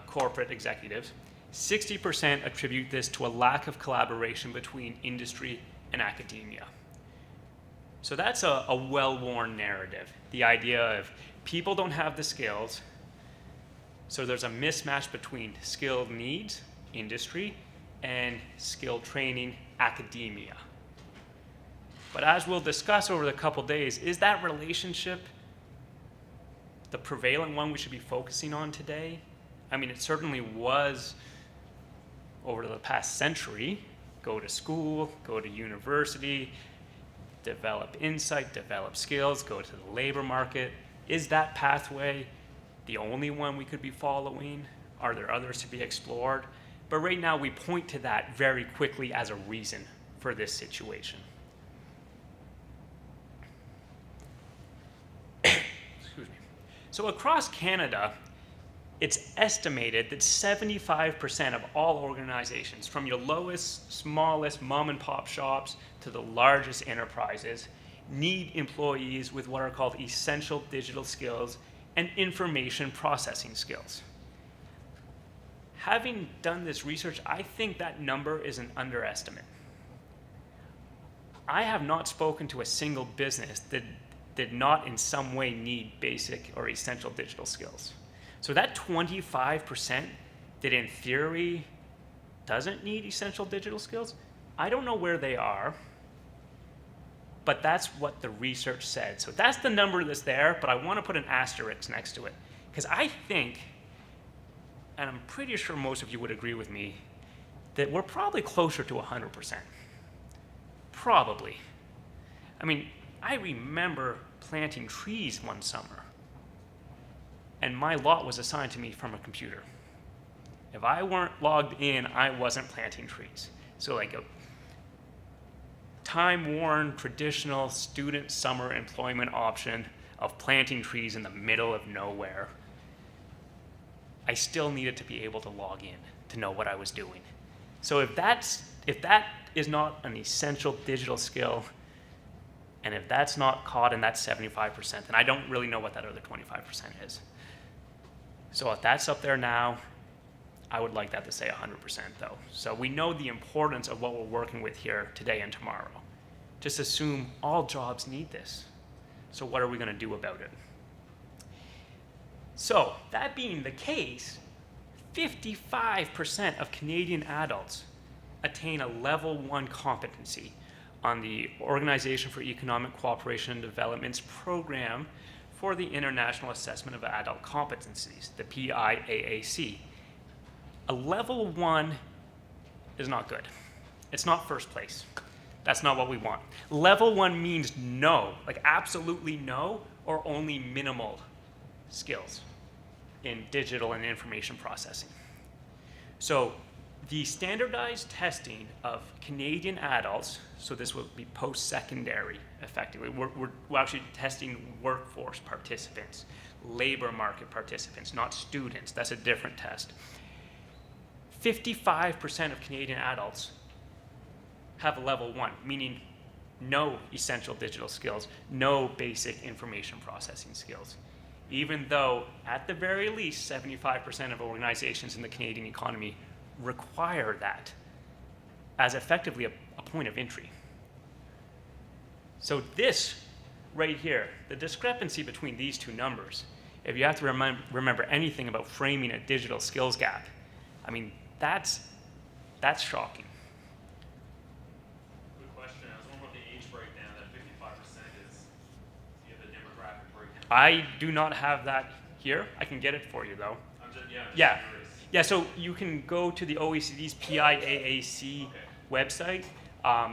corporate executives, 60% attribute this to a lack of collaboration between industry and academia. So that's a well-worn narrative. The idea of people don't have the skills, so there's a mismatch between skilled needs, industry, and skilled training, academia. But as we'll discuss over the couple days, is that relationship the prevalent one we should be focusing on today? I mean, it certainly was over the past century. Go to school, go to university, develop insight, develop skills, go to the labor market. Is that pathway the only one we could be following? Are there others to be explored? But right now we point to that very quickly as a reason for this situation. Excuse me. So across Canada, it's estimated that 75% of all organizations, from your lowest, smallest mom and pop shops to the largest enterprises, need employees with what are called essential digital skills and information processing skills. Having done this research, I think that number is an underestimate. I have not spoken to a single business that did not in some way need basic or essential digital skills. So that 25% that in theory doesn't need essential digital skills, I don't know where they are, but that's what the research said. So that's the number that's there, but I want to put an asterisk next to it. Because I think, and I'm pretty sure most of you would agree with me, that we're probably closer to 100%. Probably. I mean, I remember planting trees one summer, and my lot was assigned to me from a computer. If I weren't logged in, I wasn't planting trees. So like a time-worn, traditional student summer employment option of planting trees in the middle of nowhere, I still needed to be able to log in to know what I was doing. So if that is not an essential digital skill, and if that's not caught in that 75%, then I don't really know what that other 25% is. So if that's up there now, I would like that to say 100% though. So we know the importance of what we're working with here today and tomorrow. Just assume all jobs need this. So what are we going to do about it? So that being the case, 55% of Canadian adults attain a level 1 competency on the Organization for Economic Cooperation and Development's program for the International Assessment of Adult Competencies, the PIAAC. A level 1 is not good. It's not first place. That's not what we want. Level 1 means no, like absolutely no, or only minimal skills in digital and information processing. So The standardized testing of Canadian adults, so this will be post-secondary effectively, we're actually testing workforce participants, labor market participants, not students. That's a different test. 55% of Canadian adults have a level 1, meaning no essential digital skills, no basic information processing skills. Even though, at the very least, 75% of organizations in the Canadian economy require that as effectively a point of entry. So this right here, the discrepancy between these two numbers, if you have to remember anything about framing a digital skills gap, I mean, that's shocking. Good question. I was wondering what the age breakdown, that 55% is, you have the demographic breakdown. I do not have that here. I can get it for you, though. I'm just curious. Yeah, so you can go to the OECD's PIAAC website.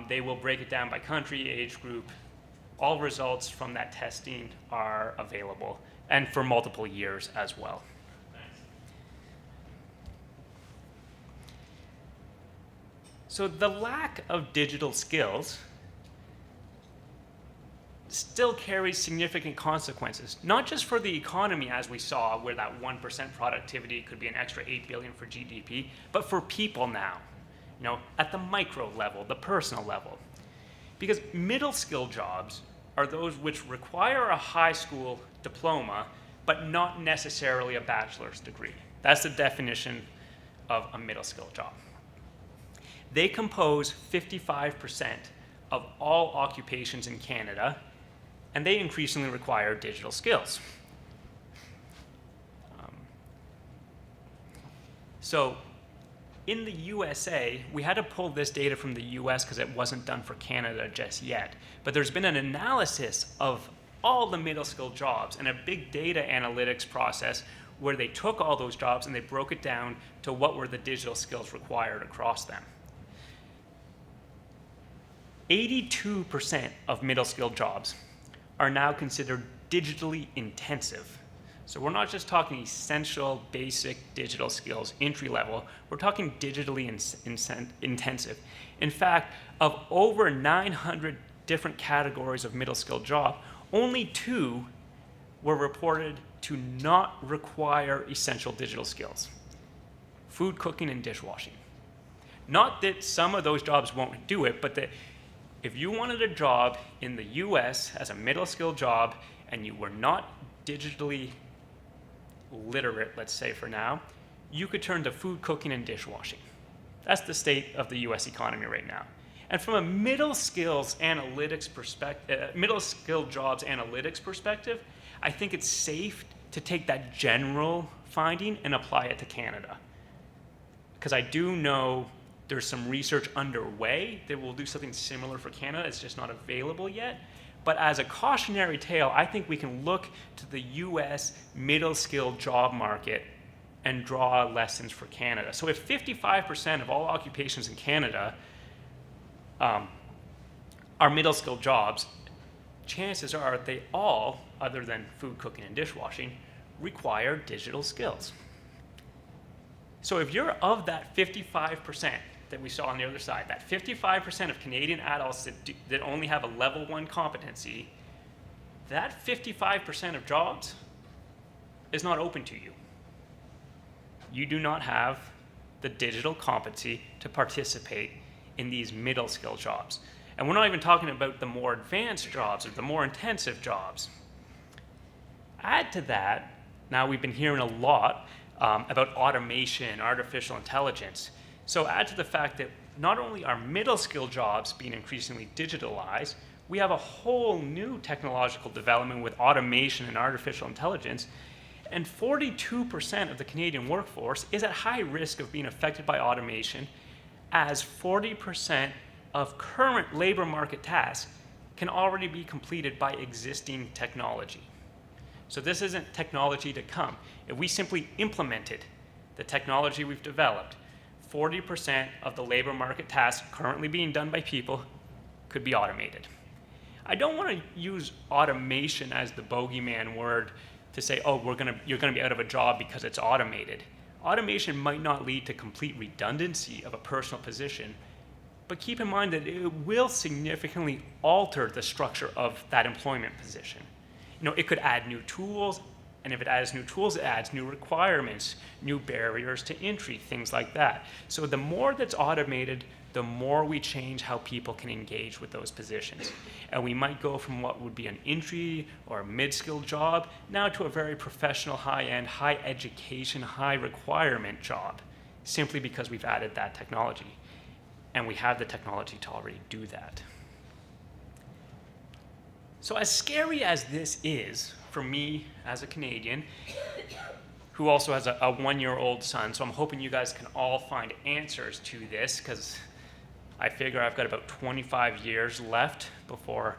They will break it down by country, age group. All results from that testing are available, and for multiple years as well. Thanks. So the lack of digital skills still carries significant consequences, not just for the economy, as we saw, where that 1% productivity could be an extra $8 billion for GDP, but for people now, at the micro level, the personal level. Because middle skill jobs are those which require a high school diploma, but not necessarily a bachelor's degree. That's the definition of a middle skill job. They compose 55% of all occupations in Canada, and they increasingly require digital skills. So in the USA, we had to pull this data from the US because it wasn't done for Canada just yet, but there's been an analysis of all the middle skill jobs and a big data analytics process where they took all those jobs and they broke it down to what were the digital skills required across them. 82% of middle skill jobs are now considered digitally intensive. So we're not just talking essential, basic digital skills, entry level, we're talking digitally intensive. In fact, of over 900 different categories of middle skill job, only 2 were reported to not require essential digital skills: food cooking and dishwashing. Not that some of those jobs won't do it, but that if you wanted a job in the US as a middle skill job and you were not digitally literate, let's say for now, you could turn to food cooking and dishwashing. That's the state of the US economy right now. And from a middle skills analytics perspective, middle skill jobs analytics perspective, I think it's safe to take that general finding and apply it to Canada. Because I do know there's some research underway that will do something similar for Canada. It's just not available yet. But as a cautionary tale, I think we can look to the US middle skill job market and draw lessons for Canada. So if 55% of all occupations in Canada are middle skill jobs, chances are they all, other than food cooking and dishwashing, require digital skills. So if you're of that 55% that we saw on the other side, that 55% of Canadian adults that only have a level 1 competency, that 55% of jobs is not open to you. You do not have the digital competency to participate in these middle skill jobs. And we're not even talking about the more advanced jobs or the more intensive jobs. Add to that, now we've been hearing a lot about automation, artificial intelligence. So add to the fact that not only are middle skill jobs being increasingly digitalized, we have a whole new technological development with automation and artificial intelligence, and 42% of the Canadian workforce is at high risk of being affected by automation, as 40% of current labor market tasks can already be completed by existing technology. So this isn't technology to come. If we simply implemented the technology we've developed, 40% of the labor market tasks currently being done by people could be automated. I don't want to use automation as the bogeyman word to say, oh, you're going to be out of a job because it's automated. automation might not lead to complete redundancy of a personal position, but keep in mind that it will significantly alter the structure of that employment position. It could add new tools, and if it adds new tools, it adds new requirements, new barriers to entry, things like that. So the more that's automated, the more we change how people can engage with those positions. And we might go from what would be an entry or a mid-skilled job now to a very professional, high-end, high education, high requirement job, simply because we've added that technology. And we have the technology to already do that. So as scary as this is for me as a Canadian, who also has a one-year-old son, so I'm hoping you guys can all find answers to this, because I figure I've got about 25 years left before,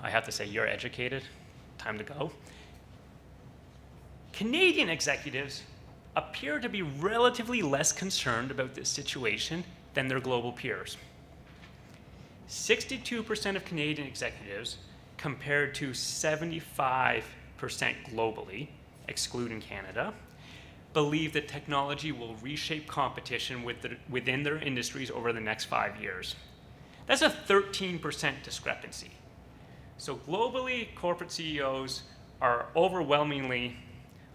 I have to say, you're educated, time to go. Canadian executives appear to be relatively less concerned about this situation than their global peers. 62% of Canadian executives, compared to 75% globally, excluding Canada, believe that technology will reshape competition within their industries over the next 5 years. That's a 13% discrepancy. So globally, corporate CEOs are overwhelmingly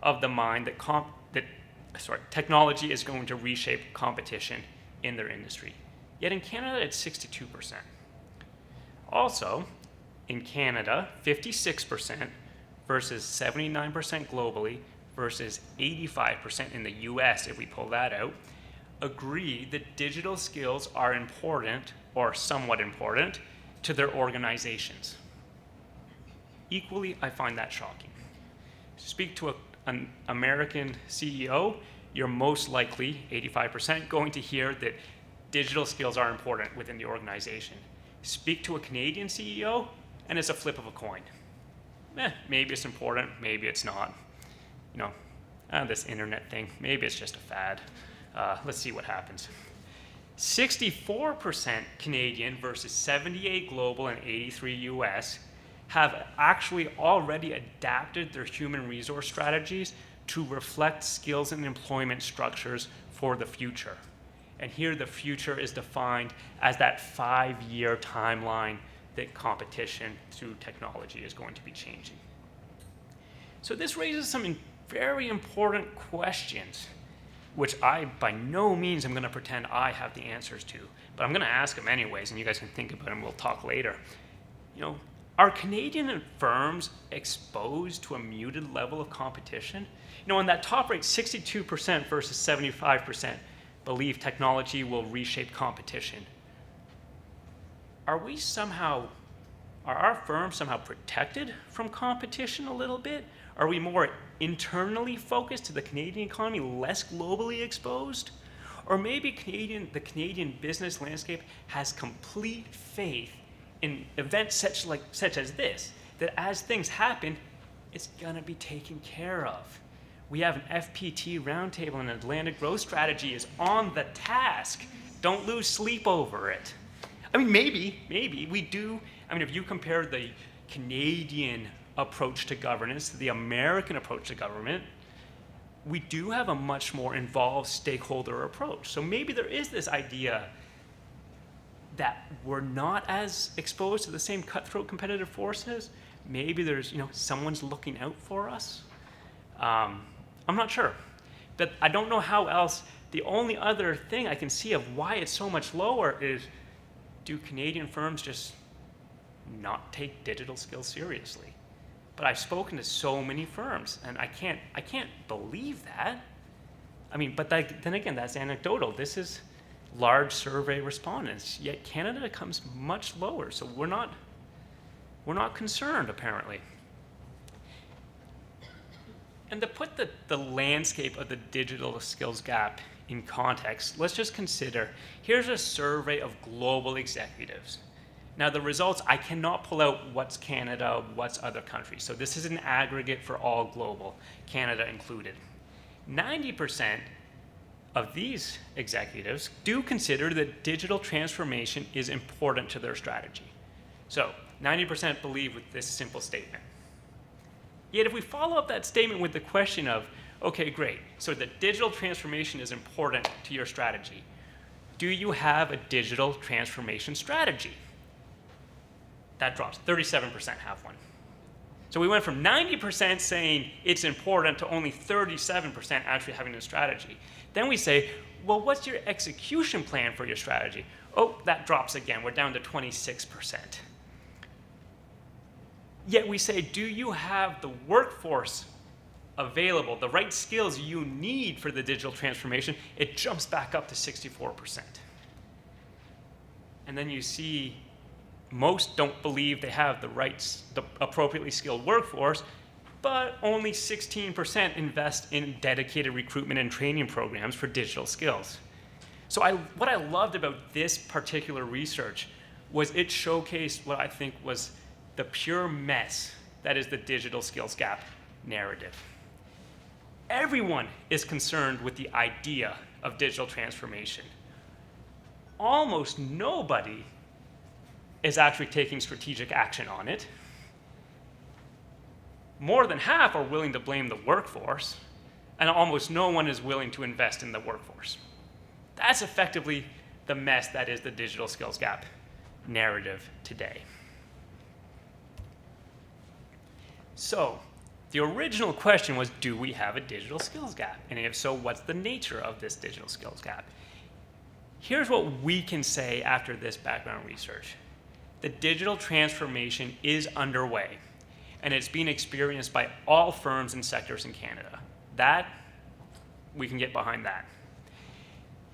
of the mind that technology is going to reshape competition in their industry. Yet in Canada, it's 62%. Also, in Canada, 56% versus 79% globally versus 85% in the US, if we pull that out, agree that digital skills are important or somewhat important to their organizations. Equally, I find that shocking. Speak to an American CEO, you're most likely, 85%, going to hear that digital skills are important within the organization. Speak to a Canadian CEO, and it's a flip of a coin. Maybe it's important, maybe it's not. This internet thing, maybe it's just a fad. Let's see what happens. 64% Canadian versus 78 global and 83 US have actually already adapted their human resource strategies to reflect skills and employment structures for the future. And here the future is defined as that 5-year timeline that competition through technology is going to be changing. So this raises some very important questions, which I by no means am going to pretend I have the answers to, but I'm going to ask them anyways, and you guys can think about them, we'll talk later. Are Canadian firms exposed to a muted level of competition? On that top rate, 62% versus 75% believe technology will reshape competition. Are our firms somehow protected from competition a little bit? Are we more internally focused to the Canadian economy, less globally exposed? Or maybe the Canadian business landscape has complete faith in events such as this, that as things happen, it's going to be taken care of. We have an FPT roundtable and an Atlantic growth strategy is on the task. Don't lose sleep over it. Maybe we do. If you compare the Canadian approach to governance to the American approach to government, we do have a much more involved stakeholder approach. So maybe there is this idea that we're not as exposed to the same cutthroat competitive forces. Maybe there's, someone's looking out for us. I'm not sure, but I don't know how else. The only other thing I can see of why it's so much lower is, do Canadian firms just not take digital skills seriously? But I've spoken to so many firms, and I can't believe that. But then again, that's anecdotal. This is large survey respondents, yet Canada comes much lower, so we're not concerned, apparently. And to put the landscape of the digital skills gap in context, let's just consider, here's a survey of global executives. Now the results, I cannot pull out what's Canada, what's other countries. So this is an aggregate for all global, Canada included. 90% of these executives do consider that digital transformation is important to their strategy. So 90% believe with this simple statement. Yet if we follow up that statement with the question of, Okay, great. So the digital transformation is important to your strategy. Do you have a digital transformation strategy? That drops. 37% have one. So we went from 90% saying it's important to only 37% actually having a strategy. Then we say, well, what's your execution plan for your strategy? Oh, that drops again. We're down to 26%. Yet we say, do you have the workforce available, the right skills you need for the digital transformation? It jumps back up to 64%. And then you see most don't believe they have the appropriately skilled workforce, but only 16% invest in dedicated recruitment and training programs for digital skills. So what I loved about this particular research was it showcased what I think was the pure mess that is the digital skills gap narrative. Everyone is concerned with the idea of digital transformation. Almost nobody is actually taking strategic action on it. More than half are willing to blame the workforce, and almost no one is willing to invest in the workforce. That's effectively the mess that is the digital skills gap narrative today. So, the original question was, do we have a digital skills gap? And if so, what's the nature of this digital skills gap? Here's what we can say after this background research. The digital transformation is underway, and it's being experienced by all firms and sectors in Canada. That, we can get behind that.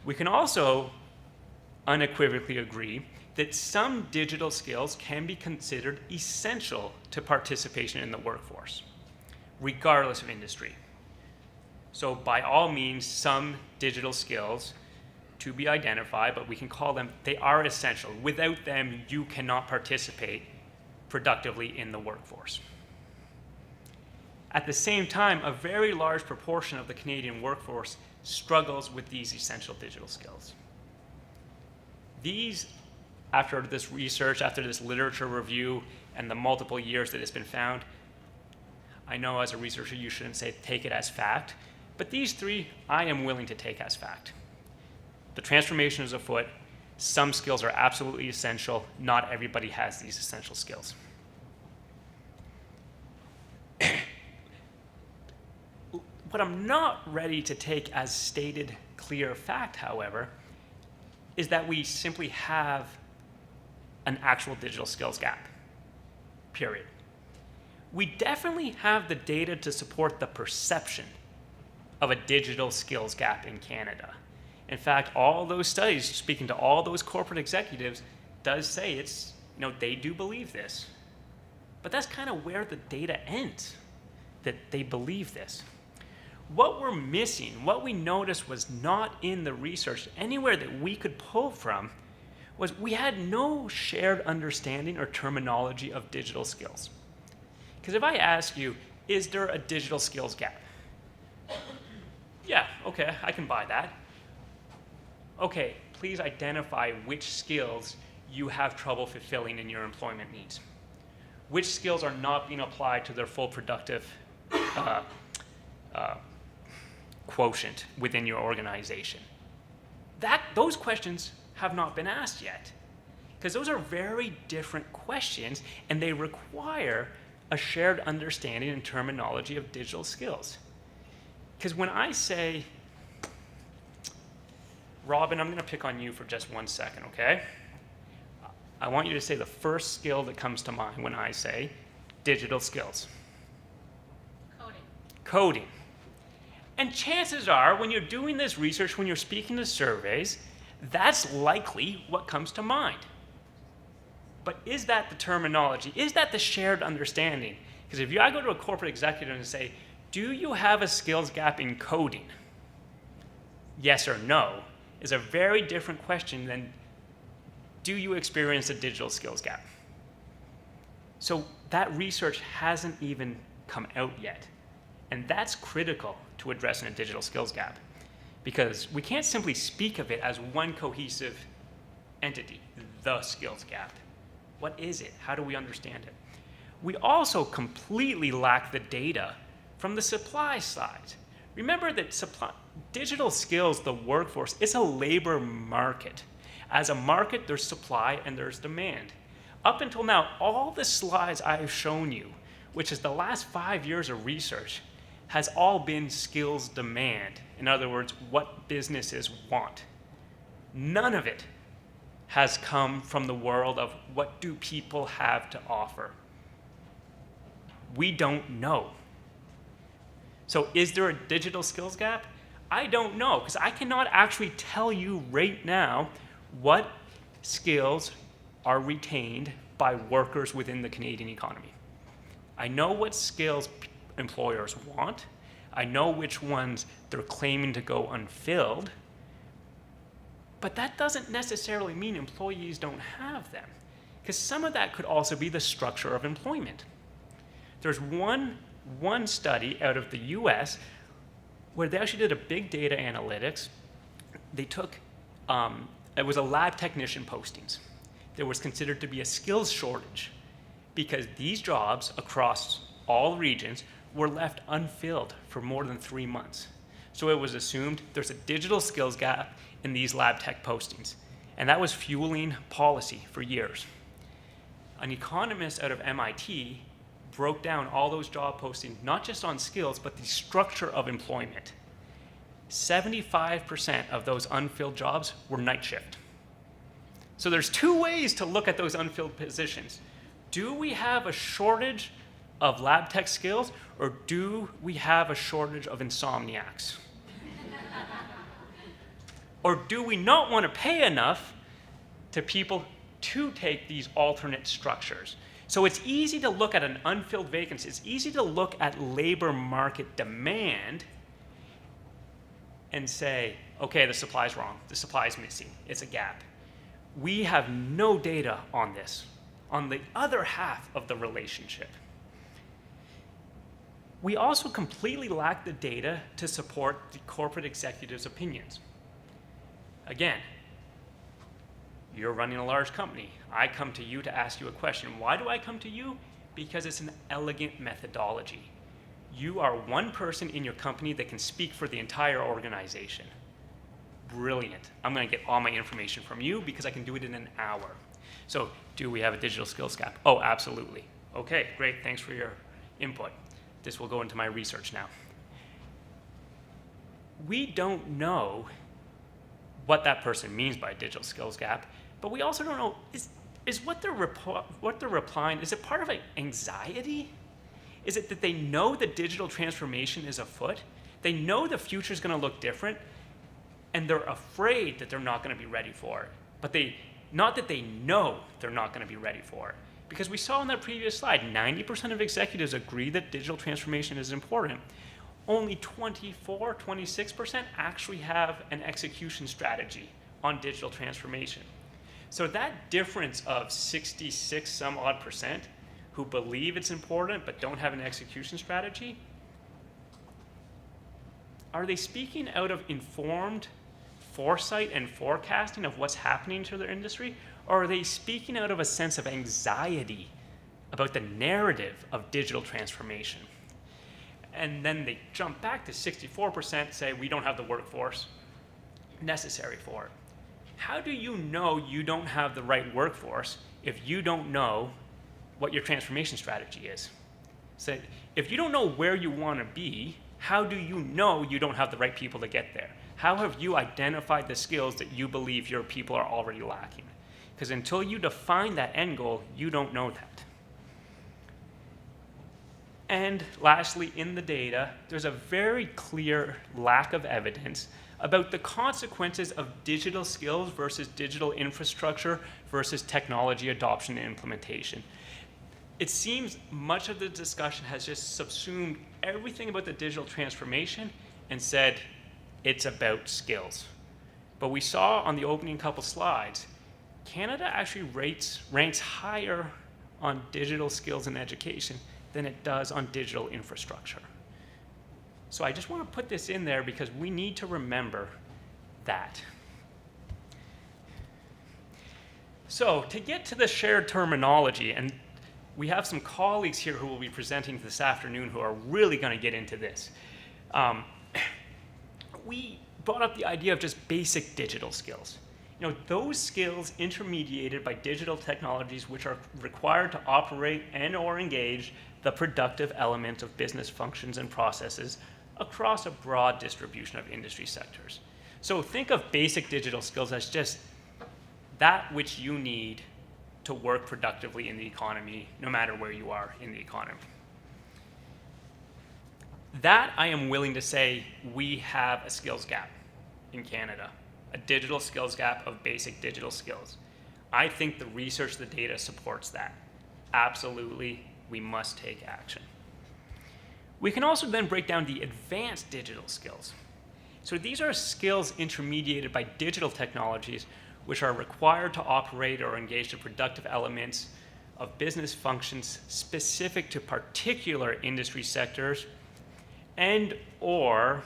We can also unequivocally agree that some digital skills can be considered essential to participation in the workforce, regardless of industry. So by all means, some digital skills to be identified, but we can call them, they are essential. Without them, you cannot participate productively in the workforce. At the same time, a very large proportion of the Canadian workforce struggles with these essential digital skills. These, after this research, after this literature review, and the multiple years that it's been found, I know as a researcher you shouldn't say take it as fact, but these three I am willing to take as fact. The transformation is afoot. Some skills are absolutely essential. Not everybody has these essential skills. What I'm not ready to take as stated clear fact, however, is that we simply have an actual digital skills gap, period. We definitely have the data to support the perception of a digital skills gap in Canada. In fact, all those studies, speaking to all those corporate executives, does say it's, they do believe this. But that's kind of where the data ends, that they believe this. What we're missing, what we noticed was not in the research anywhere that we could pull from, was we had no shared understanding or terminology of digital skills. Because if I ask you, is there a digital skills gap? Yeah, okay, I can buy that. Okay, please identify which skills you have trouble fulfilling in your employment needs. Which skills are not being applied to their full productive quotient within your organization. Those questions have not been asked yet, because those are very different questions, and they require a shared understanding and terminology of digital skills. Because when I say, Robin, I'm going to pick on you for just 1 second, okay? I want you to say the first skill that comes to mind when I say digital skills. Coding. And chances are, when you're doing this research, when you're speaking to surveys, that's likely what comes to mind. But is that the terminology? Is that the shared understanding? Because if I go to a corporate executive and say, do you have a skills gap in coding? Yes or no is a very different question than, do you experience a digital skills gap? So that research hasn't even come out yet. And that's critical to addressing a digital skills gap, because we can't simply speak of it as one cohesive entity, the skills gap. What is it? How do we understand it? We also completely lack the data from the supply side. Remember that digital skills, the workforce, it's a labor market. As a market, there's supply and there's demand. Up until now, all the slides I've shown you, which is the last 5 years of research, has all been skills demand. In other words, what businesses want. None of it has come from the world of what do people have to offer. We don't know. So is there a digital skills gap? I don't know, because I cannot actually tell you right now what skills are retained by workers within the Canadian economy. I know what skills employers want. I know which ones they're claiming to go unfilled. But that doesn't necessarily mean employees don't have them, because some of that could also be the structure of employment. There's one study out of the US where they actually did a big data analytics. They took, it was a lab technician postings. There was considered to be a skills shortage because these jobs across all regions were left unfilled for more than 3 months. So it was assumed there's a digital skills gap in these lab tech postings. And that was fueling policy for years. An economist out of MIT broke down all those job postings, not just on skills, but the structure of employment. 75% of those unfilled jobs were night shift. So there's 2 ways to look at those unfilled positions. Do we have a shortage of lab tech skills, or do we have a shortage of insomniacs? Or do we not want to pay enough to people to take these alternate structures? So it's easy to look at an unfilled vacancy. It's easy to look at labor market demand and say, okay, the supply's wrong. The supply's missing. It's a gap. We have no data on this, on the other half of the relationship. We also completely lack the data to support the corporate executives' opinions. Again, you're running a large company. I come to you to ask you a question. Why do I come to you? Because it's an elegant methodology. You are one person in your company that can speak for the entire organization. Brilliant. I'm going to get all my information from you because I can do it in an hour. So, do we have a digital skills gap? Oh, absolutely. Okay, great. Thanks for your input. This will go into my research now. We don't know what that person means by digital skills gap, but we also don't know, is what they're replying, is it part of an anxiety? Is it that they know the digital transformation is afoot? They know the future is going to look different, and they're afraid that they're not going to be ready for it. But not that they know they're not going to be ready for it. Because we saw in that previous slide, 90% of executives agree that digital transformation is important. Only 26% actually have an execution strategy on digital transformation. So that difference of 66 some odd percent who believe it's important but don't have an execution strategy, are they speaking out of informed foresight and forecasting of what's happening to their industry, or are they speaking out of a sense of anxiety about the narrative of digital transformation? And then they jump back to 64%, say we don't have the workforce necessary for it. How do you know you don't have the right workforce if you don't know what your transformation strategy is? So if you don't know where you want to be, how do you know you don't have the right people to get there? How have you identified the skills that you believe your people are already lacking? Because until you define that end goal, you don't know that. And lastly, in the data, there's a very clear lack of evidence about the consequences of digital skills versus digital infrastructure versus technology adoption and implementation. It seems much of the discussion has just subsumed everything about the digital transformation and said it's about skills. But we saw on the opening couple slides, Canada actually ranks higher on digital skills and education than it does on digital infrastructure. So I just want to put this in there because we need to remember that. So to get to the shared terminology, and we have some colleagues here who will be presenting this afternoon who are really going to get into this. we brought up the idea of just basic digital skills. Those skills intermediated by digital technologies which are required to operate and or engage the productive elements of business functions and processes across a broad distribution of industry sectors. So think of basic digital skills as just that which you need to work productively in the economy, no matter where you are in the economy. That, I am willing to say, we have a skills gap in Canada, a digital skills gap of basic digital skills. I think the research, the data supports that. Absolutely, we must take action. We can also then break down the advanced digital skills. So these are skills intermediated by digital technologies which are required to operate or engage the productive elements of business functions specific to particular industry sectors and or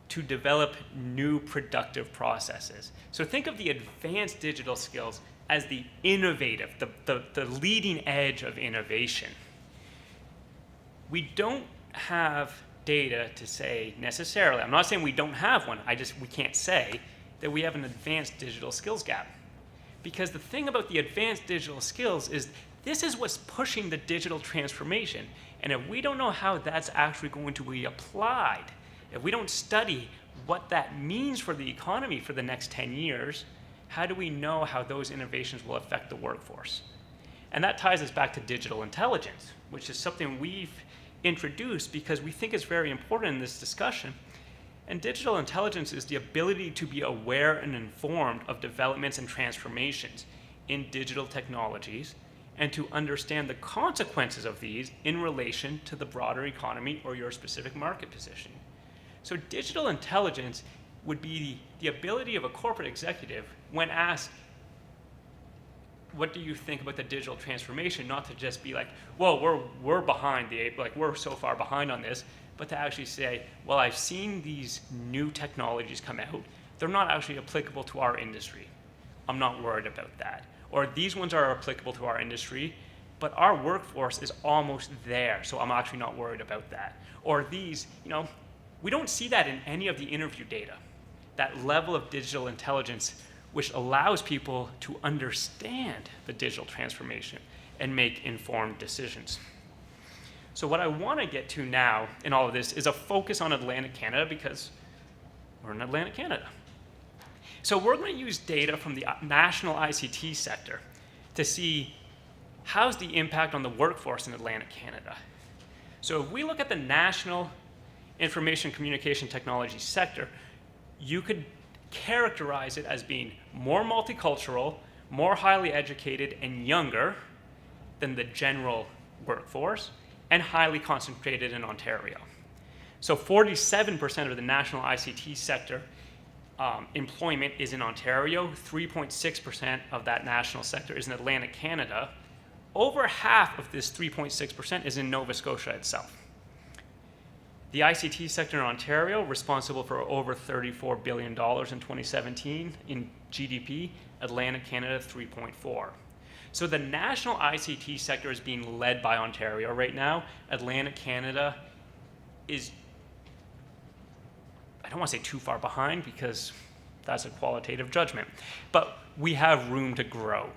to develop new productive processes. So think of the advanced digital skills as the innovative, the leading edge of innovation. We don't have data to say necessarily, I'm not saying we don't have one, we can't say that we have an advanced digital skills gap. Because the thing about the advanced digital skills is this is what's pushing the digital transformation. And if we don't know how that's actually going to be applied, if we don't study what that means for the economy for the next 10 years, how do we know how those innovations will affect the workforce? And that ties us back to digital intelligence, which is something we've introduced because we think it's very important in this discussion. And digital intelligence is the ability to be aware and informed of developments and transformations in digital technologies and to understand the consequences of these in relation to the broader economy or your specific market position. So digital intelligence would be the ability of a corporate executive when asked, what do you think about the digital transformation? Not to just be like, well, we're behind we're so far behind on this, but to actually say, well, I've seen these new technologies come out. They're not actually applicable to our industry. I'm not worried about that. Or these ones are applicable to our industry, but our workforce is almost there, so I'm actually not worried about that. Or these, we don't see that in any of the interview data, that level of digital intelligence which allows people to understand the digital transformation and make informed decisions. So what I want to get to now in all of this is a focus on Atlantic Canada because we're in Atlantic Canada. So we're going to use data from the national ICT sector to see how's the impact on the workforce in Atlantic Canada. So if we look at the national information communication technology sector, you could characterize it as being more multicultural, more highly educated, and younger than the general workforce, and highly concentrated in Ontario. So 47% of the national ICT sector employment is in Ontario, 3.6% of that national sector is in Atlantic Canada. Over half of this 3.6% is in Nova Scotia itself. The ICT sector in Ontario, responsible for over $34 billion in 2017 in GDP, Atlantic Canada 3.4. So the national ICT sector is being led by Ontario right now. Atlantic Canada is, I don't want to say too far behind because that's a qualitative judgment, but we have room to grow.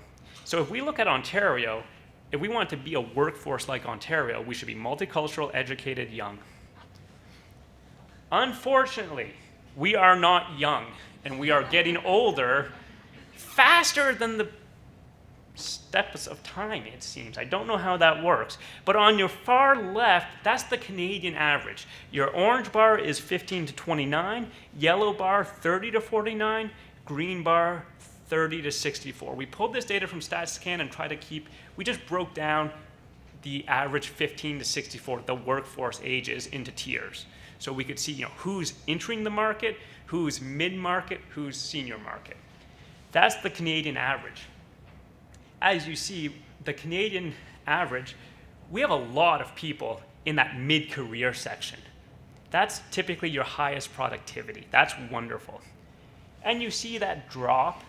So if we look at Ontario, if we want to be a workforce like Ontario, we should be multicultural, educated, young. Unfortunately, we are not young, and we are getting older faster than the steps of time, it seems. I don't know how that works. But on your far left, that's the Canadian average. Your orange bar is 15 to 29, yellow bar 30 to 49, green bar 30 to 64. We pulled this data from StatsCan and we just broke down the average 15 to 64, the workforce ages, into tiers. So we could see who's entering the market, who's mid-market, who's senior market. That's the Canadian average. As you see, the Canadian average, we have a lot of people in that mid-career section. That's typically your highest productivity. That's wonderful. And you see that drop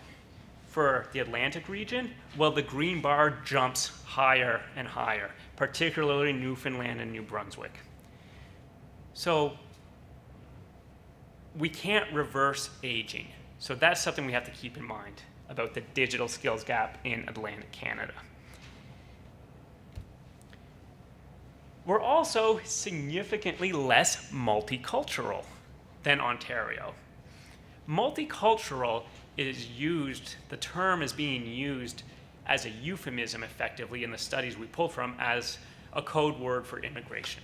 for the Atlantic region. Well, the green bar jumps higher and higher, particularly Newfoundland and New Brunswick. So we can't reverse aging. So that's something we have to keep in mind about the digital skills gap in Atlantic Canada. We're also significantly less multicultural than Ontario. Multicultural is used, the term is being used as a euphemism effectively in the studies we pulled from as a code word for immigration.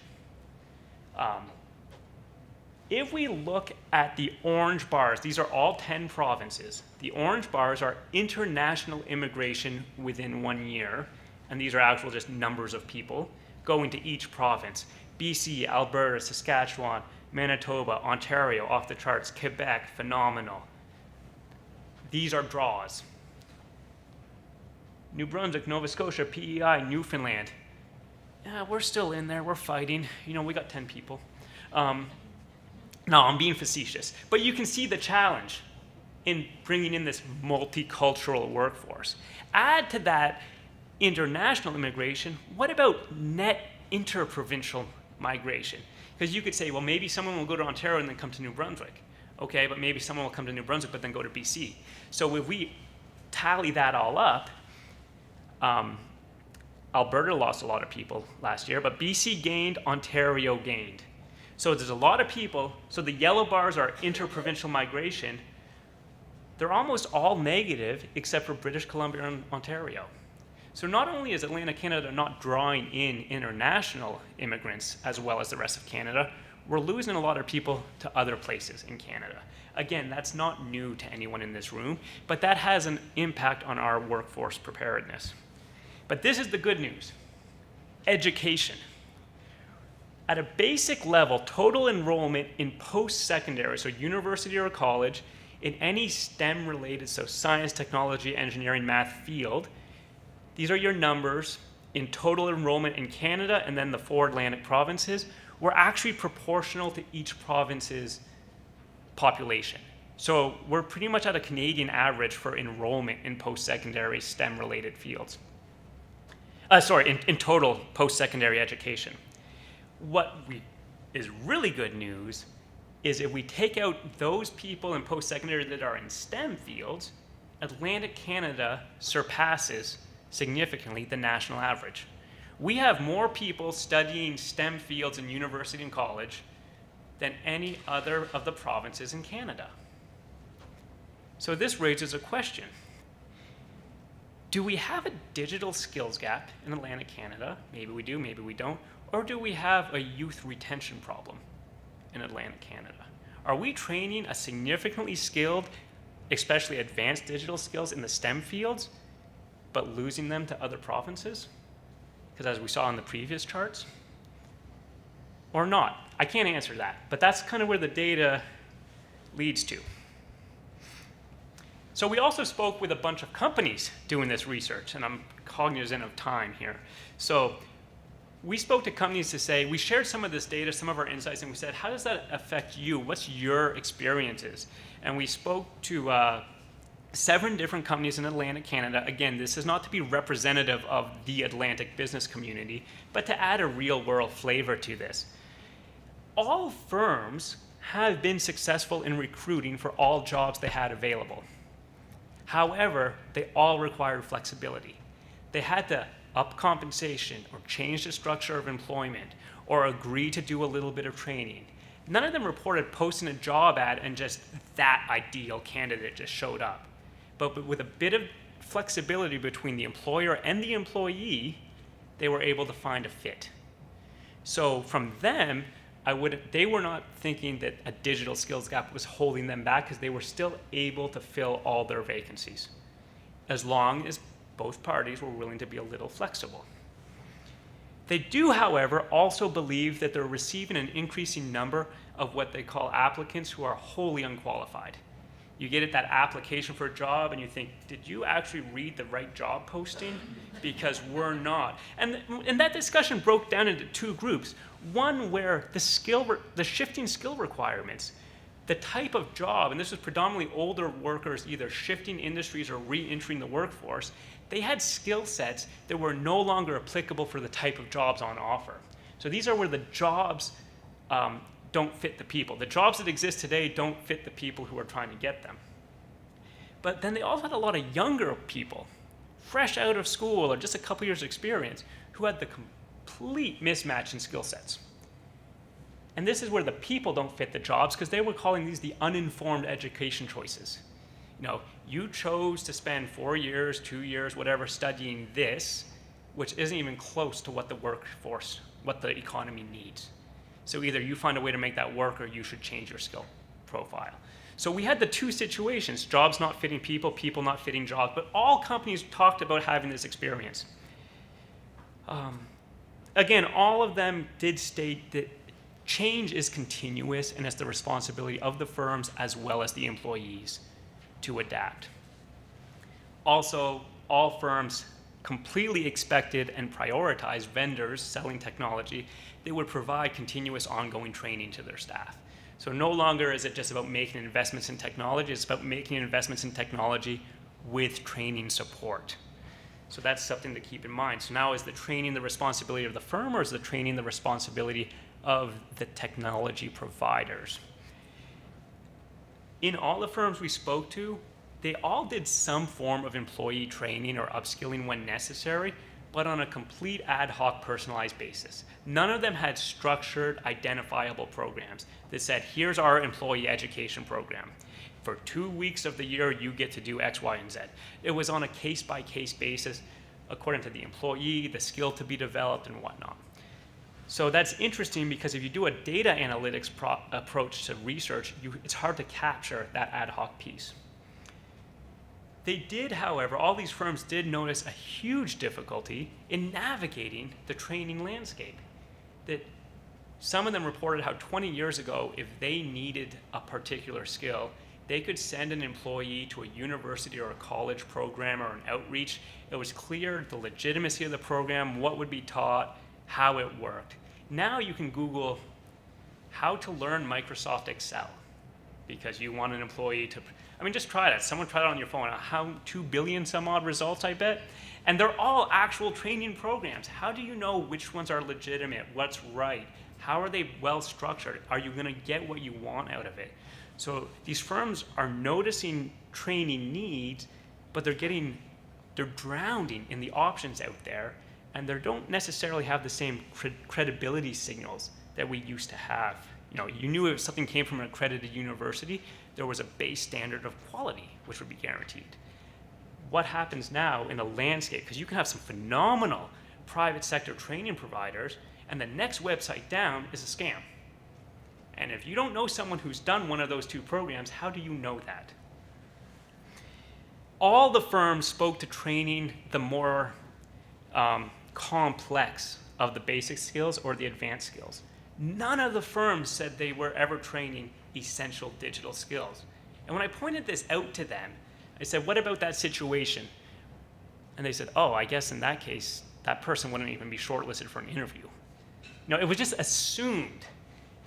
If we look at the orange bars, these are all 10 provinces. The orange bars are international immigration within 1 year, and these are actual just numbers of people going to each province. BC, Alberta, Saskatchewan, Manitoba, Ontario, off the charts, Quebec, phenomenal. These are draws. New Brunswick, Nova Scotia, PEI, Newfoundland. Yeah, we're still in there, we're fighting. You know, we got 10 people. No, I'm being facetious. But you can see the challenge in bringing in this multicultural workforce. Add to that international immigration, what about net interprovincial migration? Because you could say, well, maybe someone will go to Ontario and then come to New Brunswick. Okay, but maybe someone will come to New Brunswick but then go to BC. So if we tally that all up, Alberta lost a lot of people last year, but BC gained, Ontario gained. So there's a lot of people. So the yellow bars are interprovincial migration. They're almost all negative except for British Columbia and Ontario. So not only is Atlantic Canada not drawing in international immigrants as well as the rest of Canada, we're losing a lot of people to other places in Canada. Again, that's not new to anyone in this room, but that has an impact on our workforce preparedness. But this is the good news. Education. At a basic level, total enrollment in post-secondary, so university or college, in any STEM-related, so science, technology, engineering, math field, these are your numbers in total enrollment in Canada and then the 4 Atlantic provinces, were actually proportional to each province's population. So we're pretty much at a Canadian average for enrollment in post-secondary STEM-related fields. In total post-secondary education. What is really good news is if we take out those people in post-secondary that are in STEM fields, Atlantic Canada surpasses significantly the national average. We have more people studying STEM fields in university and college than any other of the provinces in Canada. So this raises a question. Do we have a digital skills gap in Atlantic Canada? Maybe we do, maybe we don't. Or do we have a youth retention problem in Atlantic Canada? Are we training a significantly skilled, especially advanced digital skills in the STEM fields, but losing them to other provinces? Because as we saw in the previous charts, or not? I can't answer that, but that's kind of where the data leads to. So we also spoke with a bunch of companies doing this research, and I'm cognizant of time here. So we spoke to companies to say, we shared some of this data, some of our insights, and we said, how does that affect you? What's your experiences? And we spoke to 7 different companies in Atlantic Canada. Again, this is not to be representative of the Atlantic business community, but to add a real-world flavor to this. All firms have been successful in recruiting for all jobs they had available. However, they all required flexibility. They had to up compensation or change the structure of employment or agree to do a little bit of training. None of them reported posting a job ad and just that ideal candidate just showed up. But with a bit of flexibility between the employer and the employee, they were able to find a fit. So from them, they were not thinking that a digital skills gap was holding them back because they were still able to fill all their vacancies, as long as both parties were willing to be a little flexible. They do, however, also believe that they're receiving an increasing number of what they call applicants who are wholly unqualified. You get that application for a job and you think, did you actually read the right job posting? Because we're not. And that discussion broke down into 2 groups. One where the shifting skill requirements, the type of job, and this was predominantly older workers either shifting industries or re-entering the workforce, they had skill sets that were no longer applicable for the type of jobs on offer. So these are where the jobs don't fit the people. The jobs that exist today don't fit the people who are trying to get them. But then they also had a lot of younger people, fresh out of school or just a couple years experience, who had the complete mismatch in skill sets. And this is where the people don't fit the jobs, because they were calling these the uninformed education choices. You know, you chose to spend 4 years, 2 years, whatever, studying this, which isn't even close to what the workforce, what the economy needs. So either you find a way to make that work, or you should change your skill profile. So we had the two situations, jobs not fitting people, people not fitting jobs, but all companies talked about having this experience. Again, all of them did state that change is continuous, and it's the responsibility of the firms as well as the employees to adapt. Also, all firms completely expected and prioritized vendors selling technology. They would provide continuous ongoing training to their staff. So no longer is it just about making investments in technology, it's about making investments in technology with training support. So that's something to keep in mind. So now, is the training the responsibility of the firm, or is the training the responsibility of the technology providers? In all the firms we spoke to, they all did some form of employee training or upskilling when necessary, but on a complete ad hoc, personalized basis. None of them had structured, identifiable programs that said, here's our employee education program. For 2 weeks of the year, you get to do X, Y, and Z. It was on a case-by-case basis, according to the employee, the skill to be developed, and whatnot. So that's interesting, because if you do a data analytics approach to research, it's hard to capture that ad hoc piece. They did, however, all these firms did notice a huge difficulty in navigating the training landscape. That some of them reported how 20 years ago, if they needed a particular skill, they could send an employee to a university or a college program or an outreach. It was clear the legitimacy of the program, what would be taught, how it worked. Now you can Google how to learn Microsoft Excel, because you want an employee to, just try that. Someone tried it on your phone. How 2 billion some odd results, I bet. And they're all actual training programs. How do you know which ones are legitimate? What's right? How are they well structured? Are you going to get what you want out of it? So these firms are noticing training needs, but they're drowning in the options out there, and they don't necessarily have the same credibility signals that we used to have. You knew if something came from an accredited university, there was a base standard of quality which would be guaranteed. What happens now in a landscape, because you can have some phenomenal private sector training providers, and the next website down is a scam. And if you don't know someone who's done one of those two programs, how do you know that? All the firms spoke to training the more complex of the basic skills or the advanced skills. None of the firms said they were ever training essential digital skills. And when I pointed this out to them, I said, what about that situation? And they said, oh, I guess in that case, that person wouldn't even be shortlisted for an interview. It was just assumed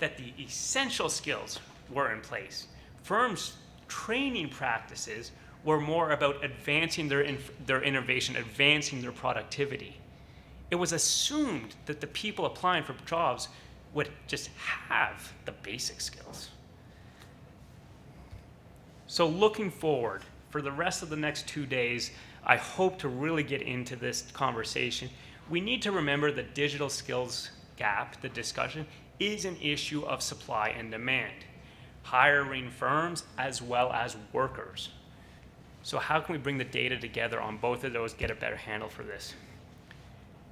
that the essential skills were in place. Firms' training practices were more about advancing their innovation, advancing their productivity. It was assumed that the people applying for jobs would just have the basic skills. So looking forward, for the rest of the next 2 days, I hope to really get into this conversation. We need to remember the digital skills gap, the discussion, is an issue of supply and demand, hiring firms as well as workers. So how can we bring the data together on both of those, get a better handle for this?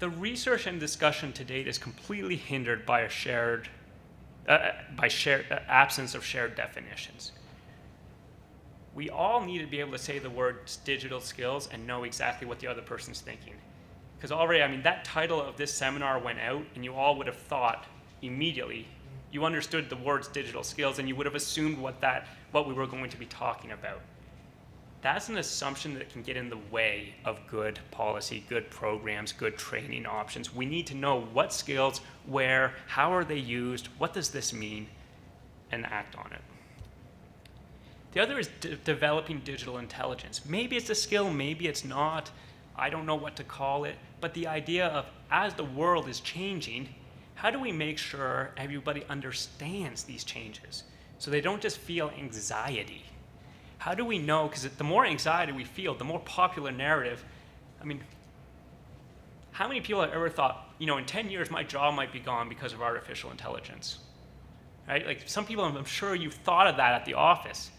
The research and discussion to date is completely hindered by absence of shared definitions. We all need to be able to say the words digital skills and know exactly what the other person's thinking. Because already, that title of this seminar went out, and you all would have thought immediately, you understood the words digital skills, and you would have assumed what we were going to be talking about. That's an assumption that can get in the way of good policy, good programs, good training options. We need to know what skills, where, how are they used, what does this mean, and act on it. The other is developing digital intelligence. Maybe it's a skill, maybe it's not. I don't know what to call it. But the idea of, as the world is changing, How do we make sure everybody understands these changes so they don't just feel anxiety? How do we know, because the more anxiety we feel, the more popular narrative, I mean, how many people have ever thought, you know, in 10 years my job might be gone because of artificial intelligence, right? Like some people, I'm sure you've thought of that at the office.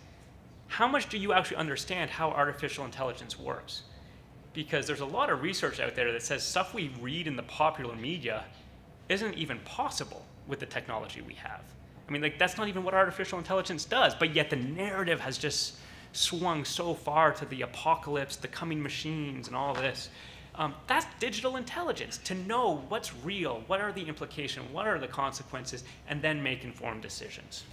How much do you actually understand how artificial intelligence works? Because there's a lot of research out there that says stuff we read in the popular media isn't even possible with the technology we have. I mean, like, that's not even what artificial intelligence does, but yet the narrative has just swung so far to the apocalypse, the coming machines, and all this. That's digital intelligence, to know what's real, what are the implications, what are the consequences, and then make informed decisions.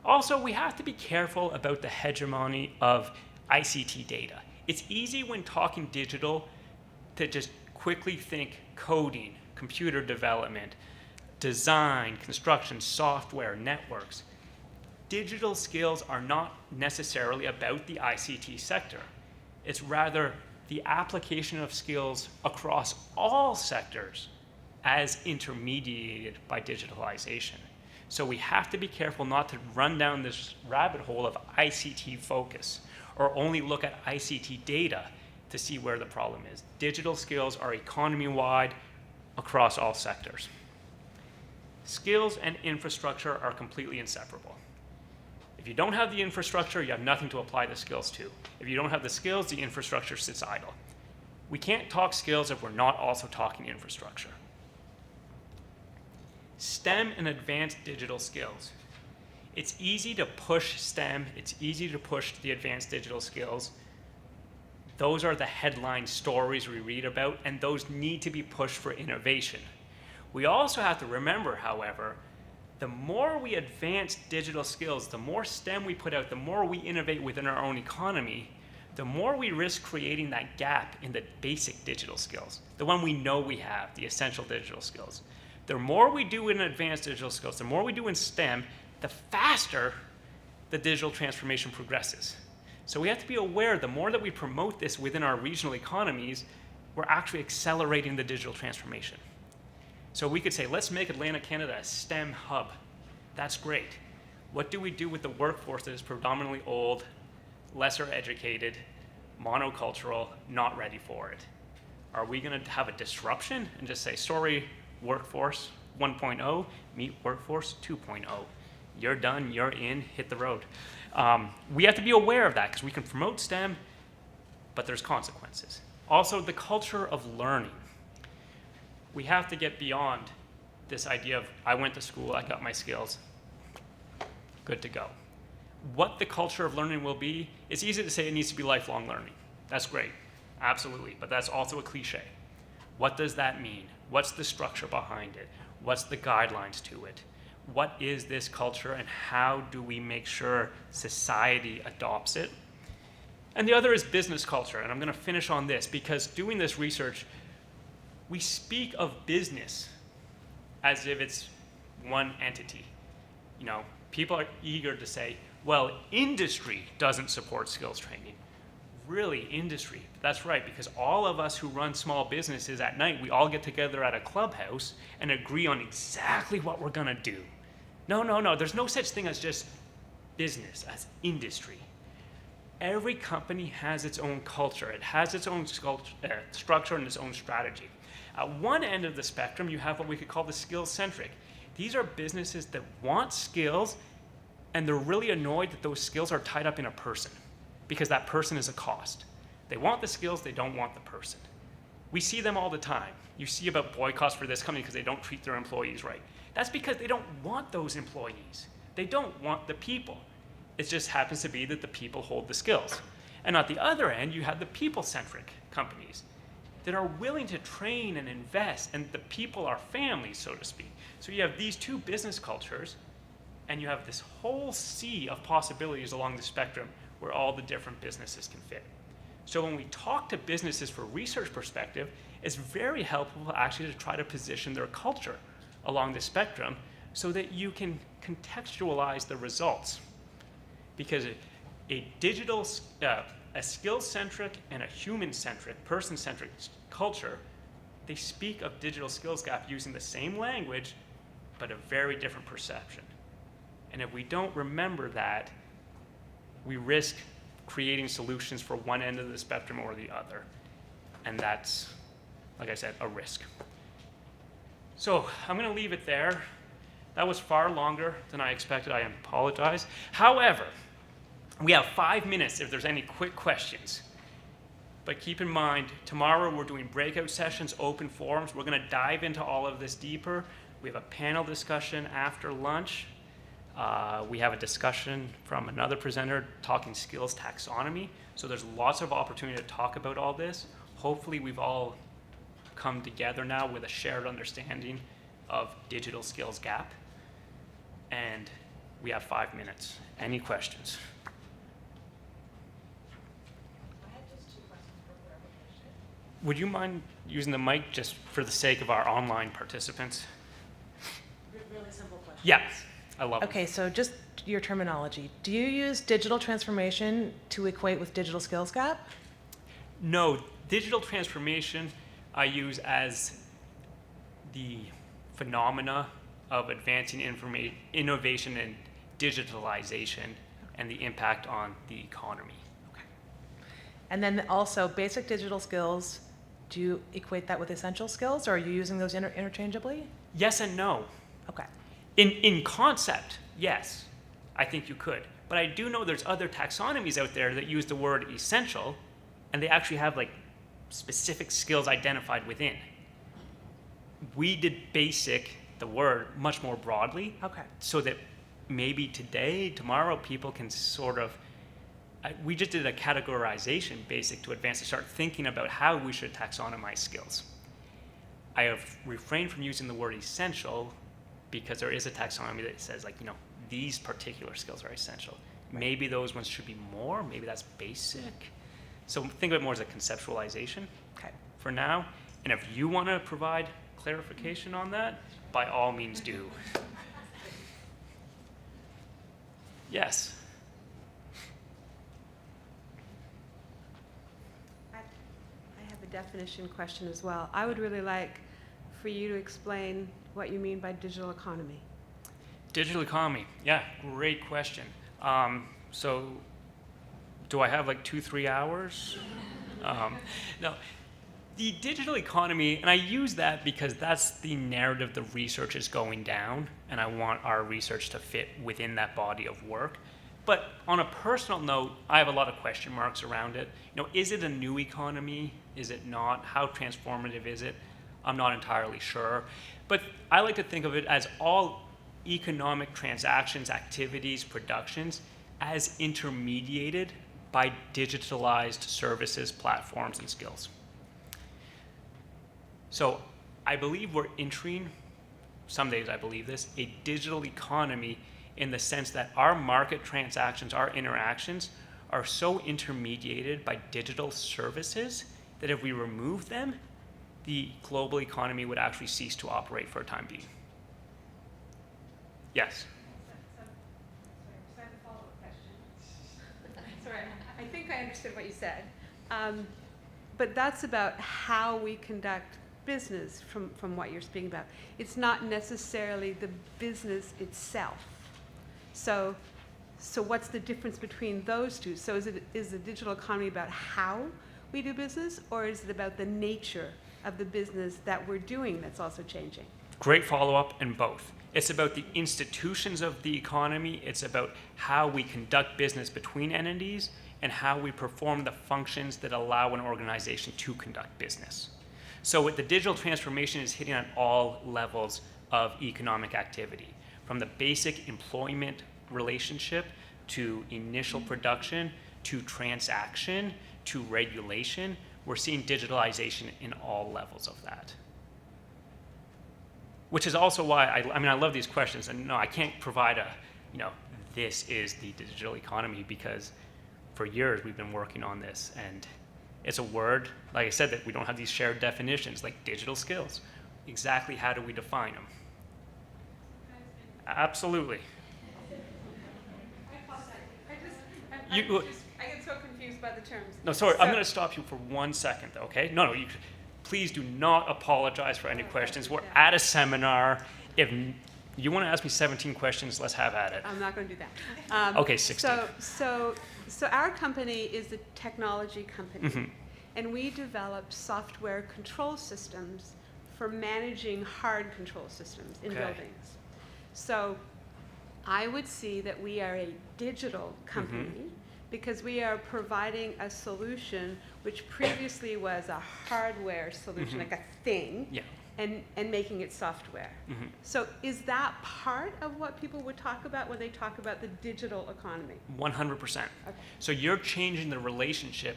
Also, we have to be careful about the hegemony of ICT data. It's easy when talking digital to just quickly think coding, computer development, design, construction, software, networks. Digital skills are not necessarily about the ICT sector. It's rather the application of skills across all sectors as intermediated by digitalization. So we have to be careful not to run down this rabbit hole of ICT focus or only look at ICT data to see where the problem is. Digital skills are economy-wide across all sectors. Skills and infrastructure are completely inseparable. If you don't have the infrastructure, you have nothing to apply the skills to. If you don't have the skills, the infrastructure sits idle. We can't talk skills if we're not also talking infrastructure. STEM and advanced digital skills. It's easy to push STEM, it's easy to push the advanced digital skills. Those are the headline stories we read about, and those need to be pushed for innovation. We also have to remember, however, the more we advance digital skills, the more STEM we put out, the more we innovate within our own economy, the more we risk creating that gap in the basic digital skills, the one we know we have, the essential digital skills. The more we do in advanced digital skills, the more we do in STEM, the faster the digital transformation progresses. So we have to be aware, the more that we promote this within our regional economies, we're actually accelerating the digital transformation. So we could say, let's make Atlantic Canada a STEM hub. That's great. What do we do with the workforce that is predominantly old, lesser educated, monocultural, not ready for it? Are we going to have a disruption and just say, sorry, workforce 1.0, meet workforce 2.0. You're done, you're in, hit the road. We have to be aware of that because we can promote STEM, but there's consequences. Also, the culture of learning. We have to get beyond this idea of, I went to school, I got my skills, good to go. What the culture of learning will be, it's easy to say it needs to be lifelong learning. That's great, absolutely, but that's also a cliche. What does that mean? What's the structure behind it? What's the guidelines to it? What is this culture and how do we make sure society adopts it? And the other is business culture, and I'm going to finish on this because doing this research, we speak of business as if it's one entity. You know, people are eager to say, well, industry doesn't support skills training. Really, industry. That's right, because all of us who run small businesses at night, we all get together at a clubhouse and agree on exactly what we're gonna do. No, there's no such thing as just business, as industry. Every company has its own culture. It has its own structure and its own strategy. At one end of the spectrum, you have what we could call the skills-centric. These are businesses that want skills, and they're really annoyed that those skills are tied up in a person, because that person is a cost. They want the skills, they don't want the person. We see them all the time. You see about boycotts for this company because they don't treat their employees right. That's because they don't want those employees. They don't want the people. It just happens to be that the people hold the skills. And at the other end, you have the people-centric companies that are willing to train and invest, and the people are families, so to speak. So you have these two business cultures, and you have this whole sea of possibilities along the spectrum where all the different businesses can fit. So when we talk to businesses for research perspective, it's very helpful actually to try to position their culture along the spectrum so that you can contextualize the results. Because a digital, a skill-centric and a human-centric, person-centric culture, they speak of digital skills gap using the same language, but a very different perception. And if we don't remember that, we risk creating solutions for one end of the spectrum or the other. And that's, like I said, a risk. So I'm going to leave it there. That was far longer than I expected. I apologize. However, we have 5 minutes if there's any quick questions. But keep in mind, tomorrow we're doing breakout sessions, open forums. We're going to dive into all of this deeper. We have a panel discussion after lunch. We have a discussion from another presenter talking skills taxonomy. So there's lots of opportunity to talk about all this. Hopefully we've all come together now with a shared understanding of digital skills gap. And we have 5 minutes. Any questions? I had just 2 questions for clarification. Would you mind using the mic just for the sake of our online participants? Really simple question. Yes, I love it. Okay, so just your terminology. Do you use digital transformation to equate with digital skills gap? No, digital transformation I use as the phenomena of advancing innovation and digitalization and the impact on the economy. Okay. And then also basic digital skills, do you equate that with essential skills, or are you using those interchangeably? Yes and no. Okay. In concept, yes, I think you could. But I do know there's other taxonomies out there that use the word essential, and they actually have like specific skills identified within. We did basic, the word, much more broadly. Okay. So that maybe today, tomorrow, people can sort of, we just did a categorization, basic to advanced, to start thinking about how we should taxonomize skills. I have refrained from using the word essential because there is a taxonomy that says, like, these particular skills are essential. Maybe those ones should be more, maybe that's basic. So think of it more as a conceptualization for now. And if you want to provide clarification on that, by all means do. Yes. I have a definition question as well. I would really like for you to explain what you mean by digital economy. Digital economy, yeah, great question. So do I have like 2-3 hours? No, the digital economy, and I use that because that's the narrative the research is going down, and I want our research to fit within that body of work. But on a personal note, I have a lot of question marks around it. Is it a new economy? Is it not? How transformative is it? I'm not entirely sure. But I like to think of it as all economic transactions, activities, productions as intermediated by digitalized services, platforms, and skills. So I believe we're entering, some days I believe this, a digital economy in the sense that our market transactions, our interactions are so intermediated by digital services that if we remove them, the global economy would actually cease to operate for a time being. Yes? So I have a follow-up question. Sorry, I think I understood what you said. But that's about how we conduct business from what you're speaking about. It's not necessarily the business itself. So what's the difference between those two? So is the digital economy about how we do business, or is it about the nature of the business that we're doing that's also changing? Great follow-up in both. It's about the institutions of the economy. It's about how we conduct business between entities and how we perform the functions that allow an organization to conduct business. So with the digital transformation is hitting on all levels of economic activity, from the basic employment relationship to initial production to transaction to regulation. We're seeing digitalization in all levels of that. Which is also why I love these questions, and no, I can't provide this is the digital economy, because for years we've been working on this, and it's a word, like I said, that we don't have these shared definitions, like digital skills. Exactly how do we define them? Absolutely. I get so confused by the terms. No, sorry, I'm going to stop you for 1 second, though, okay? No, please do not apologize for any questions. We're at a seminar. If you want to ask me 17 questions, let's have at it. I'm not going to do that. Okay, 16. So our company is a technology company, and we develop software control systems for managing hard control systems in Okay. buildings. So I would see that we are a digital company because we are providing a solution which previously was a hardware solution, like a thing, Yeah. and making it software. So is that part of what people would talk about when they talk about the digital economy? 100%. Okay. So you're changing the relationship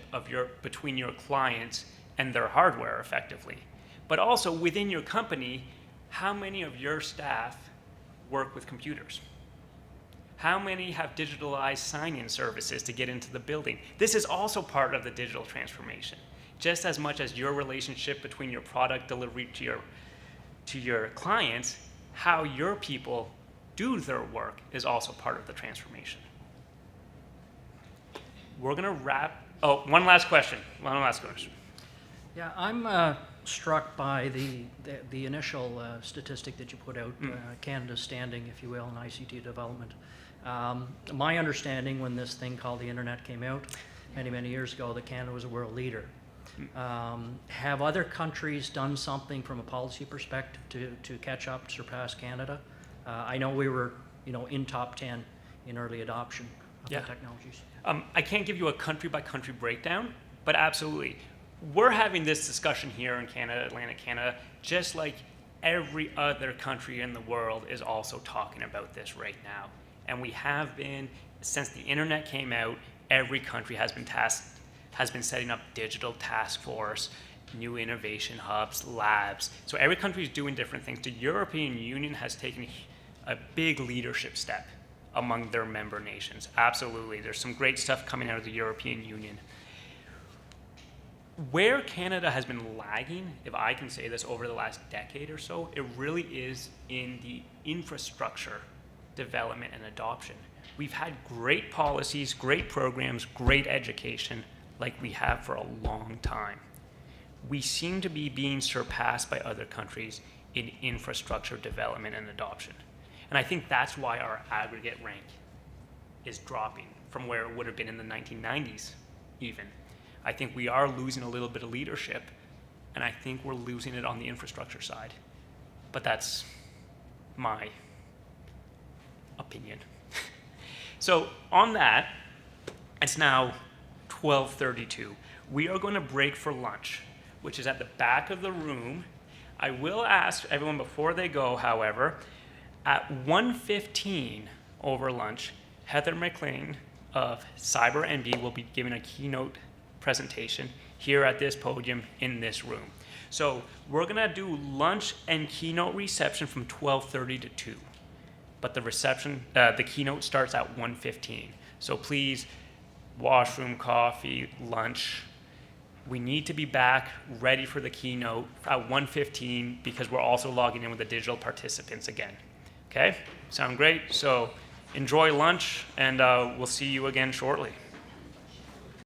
between your clients and their hardware effectively. But also within your company, how many of your staff work with computers? How many have digitalized sign-in services to get into the building? This is also part of the digital transformation. Just as much as your relationship between your product delivery to your clients, how your people do their work is also part of the transformation. We're gonna wrap. Oh, one last question. Yeah, I'm struck by the initial statistic that you put out, Canada's standing, if you will, in ICT development. My understanding when this thing called the internet came out many, many years ago, that Canada was a world leader. Have other countries done something from a policy perspective to catch up, surpass Canada? I know we were, in top 10 in early adoption of the technologies. I can't give you a country-by-country breakdown, but absolutely. We're having this discussion here in Canada, Atlantic Canada, just like every other country in the world is also talking about this right now. And we have been, since the internet came out, every country has been setting up digital task force, new innovation hubs, labs. So every country is doing different things. The European Union has taken a big leadership step among their member nations. Absolutely. There's some great stuff coming out of the European Union. Where Canada has been lagging, if I can say this, over the last decade or so, it really is in the infrastructure development and adoption. We've had great policies, great programs, great education, like we have for a long time. We seem to be being surpassed by other countries in infrastructure development and adoption. And I think that's why our aggregate rank is dropping from where it would have been in the 1990s even. I think we are losing a little bit of leadership, and I think we're losing it on the infrastructure side. But that's my opinion. So on that, it's now 12:32. We are going to break for lunch, which is at the back of the room. I will ask everyone before they go, however, at 1:15 over lunch, Heather McLean of Cyber NB will be giving a keynote presentation here at this podium in this room. So we're gonna do lunch and keynote reception from 12:30 to 2. But the keynote starts at 1:15. So please, washroom, coffee, lunch. We need to be back ready for the keynote at 1:15 because we're also logging in with the digital participants again. Okay, sound great? So enjoy lunch, and we'll see you again shortly.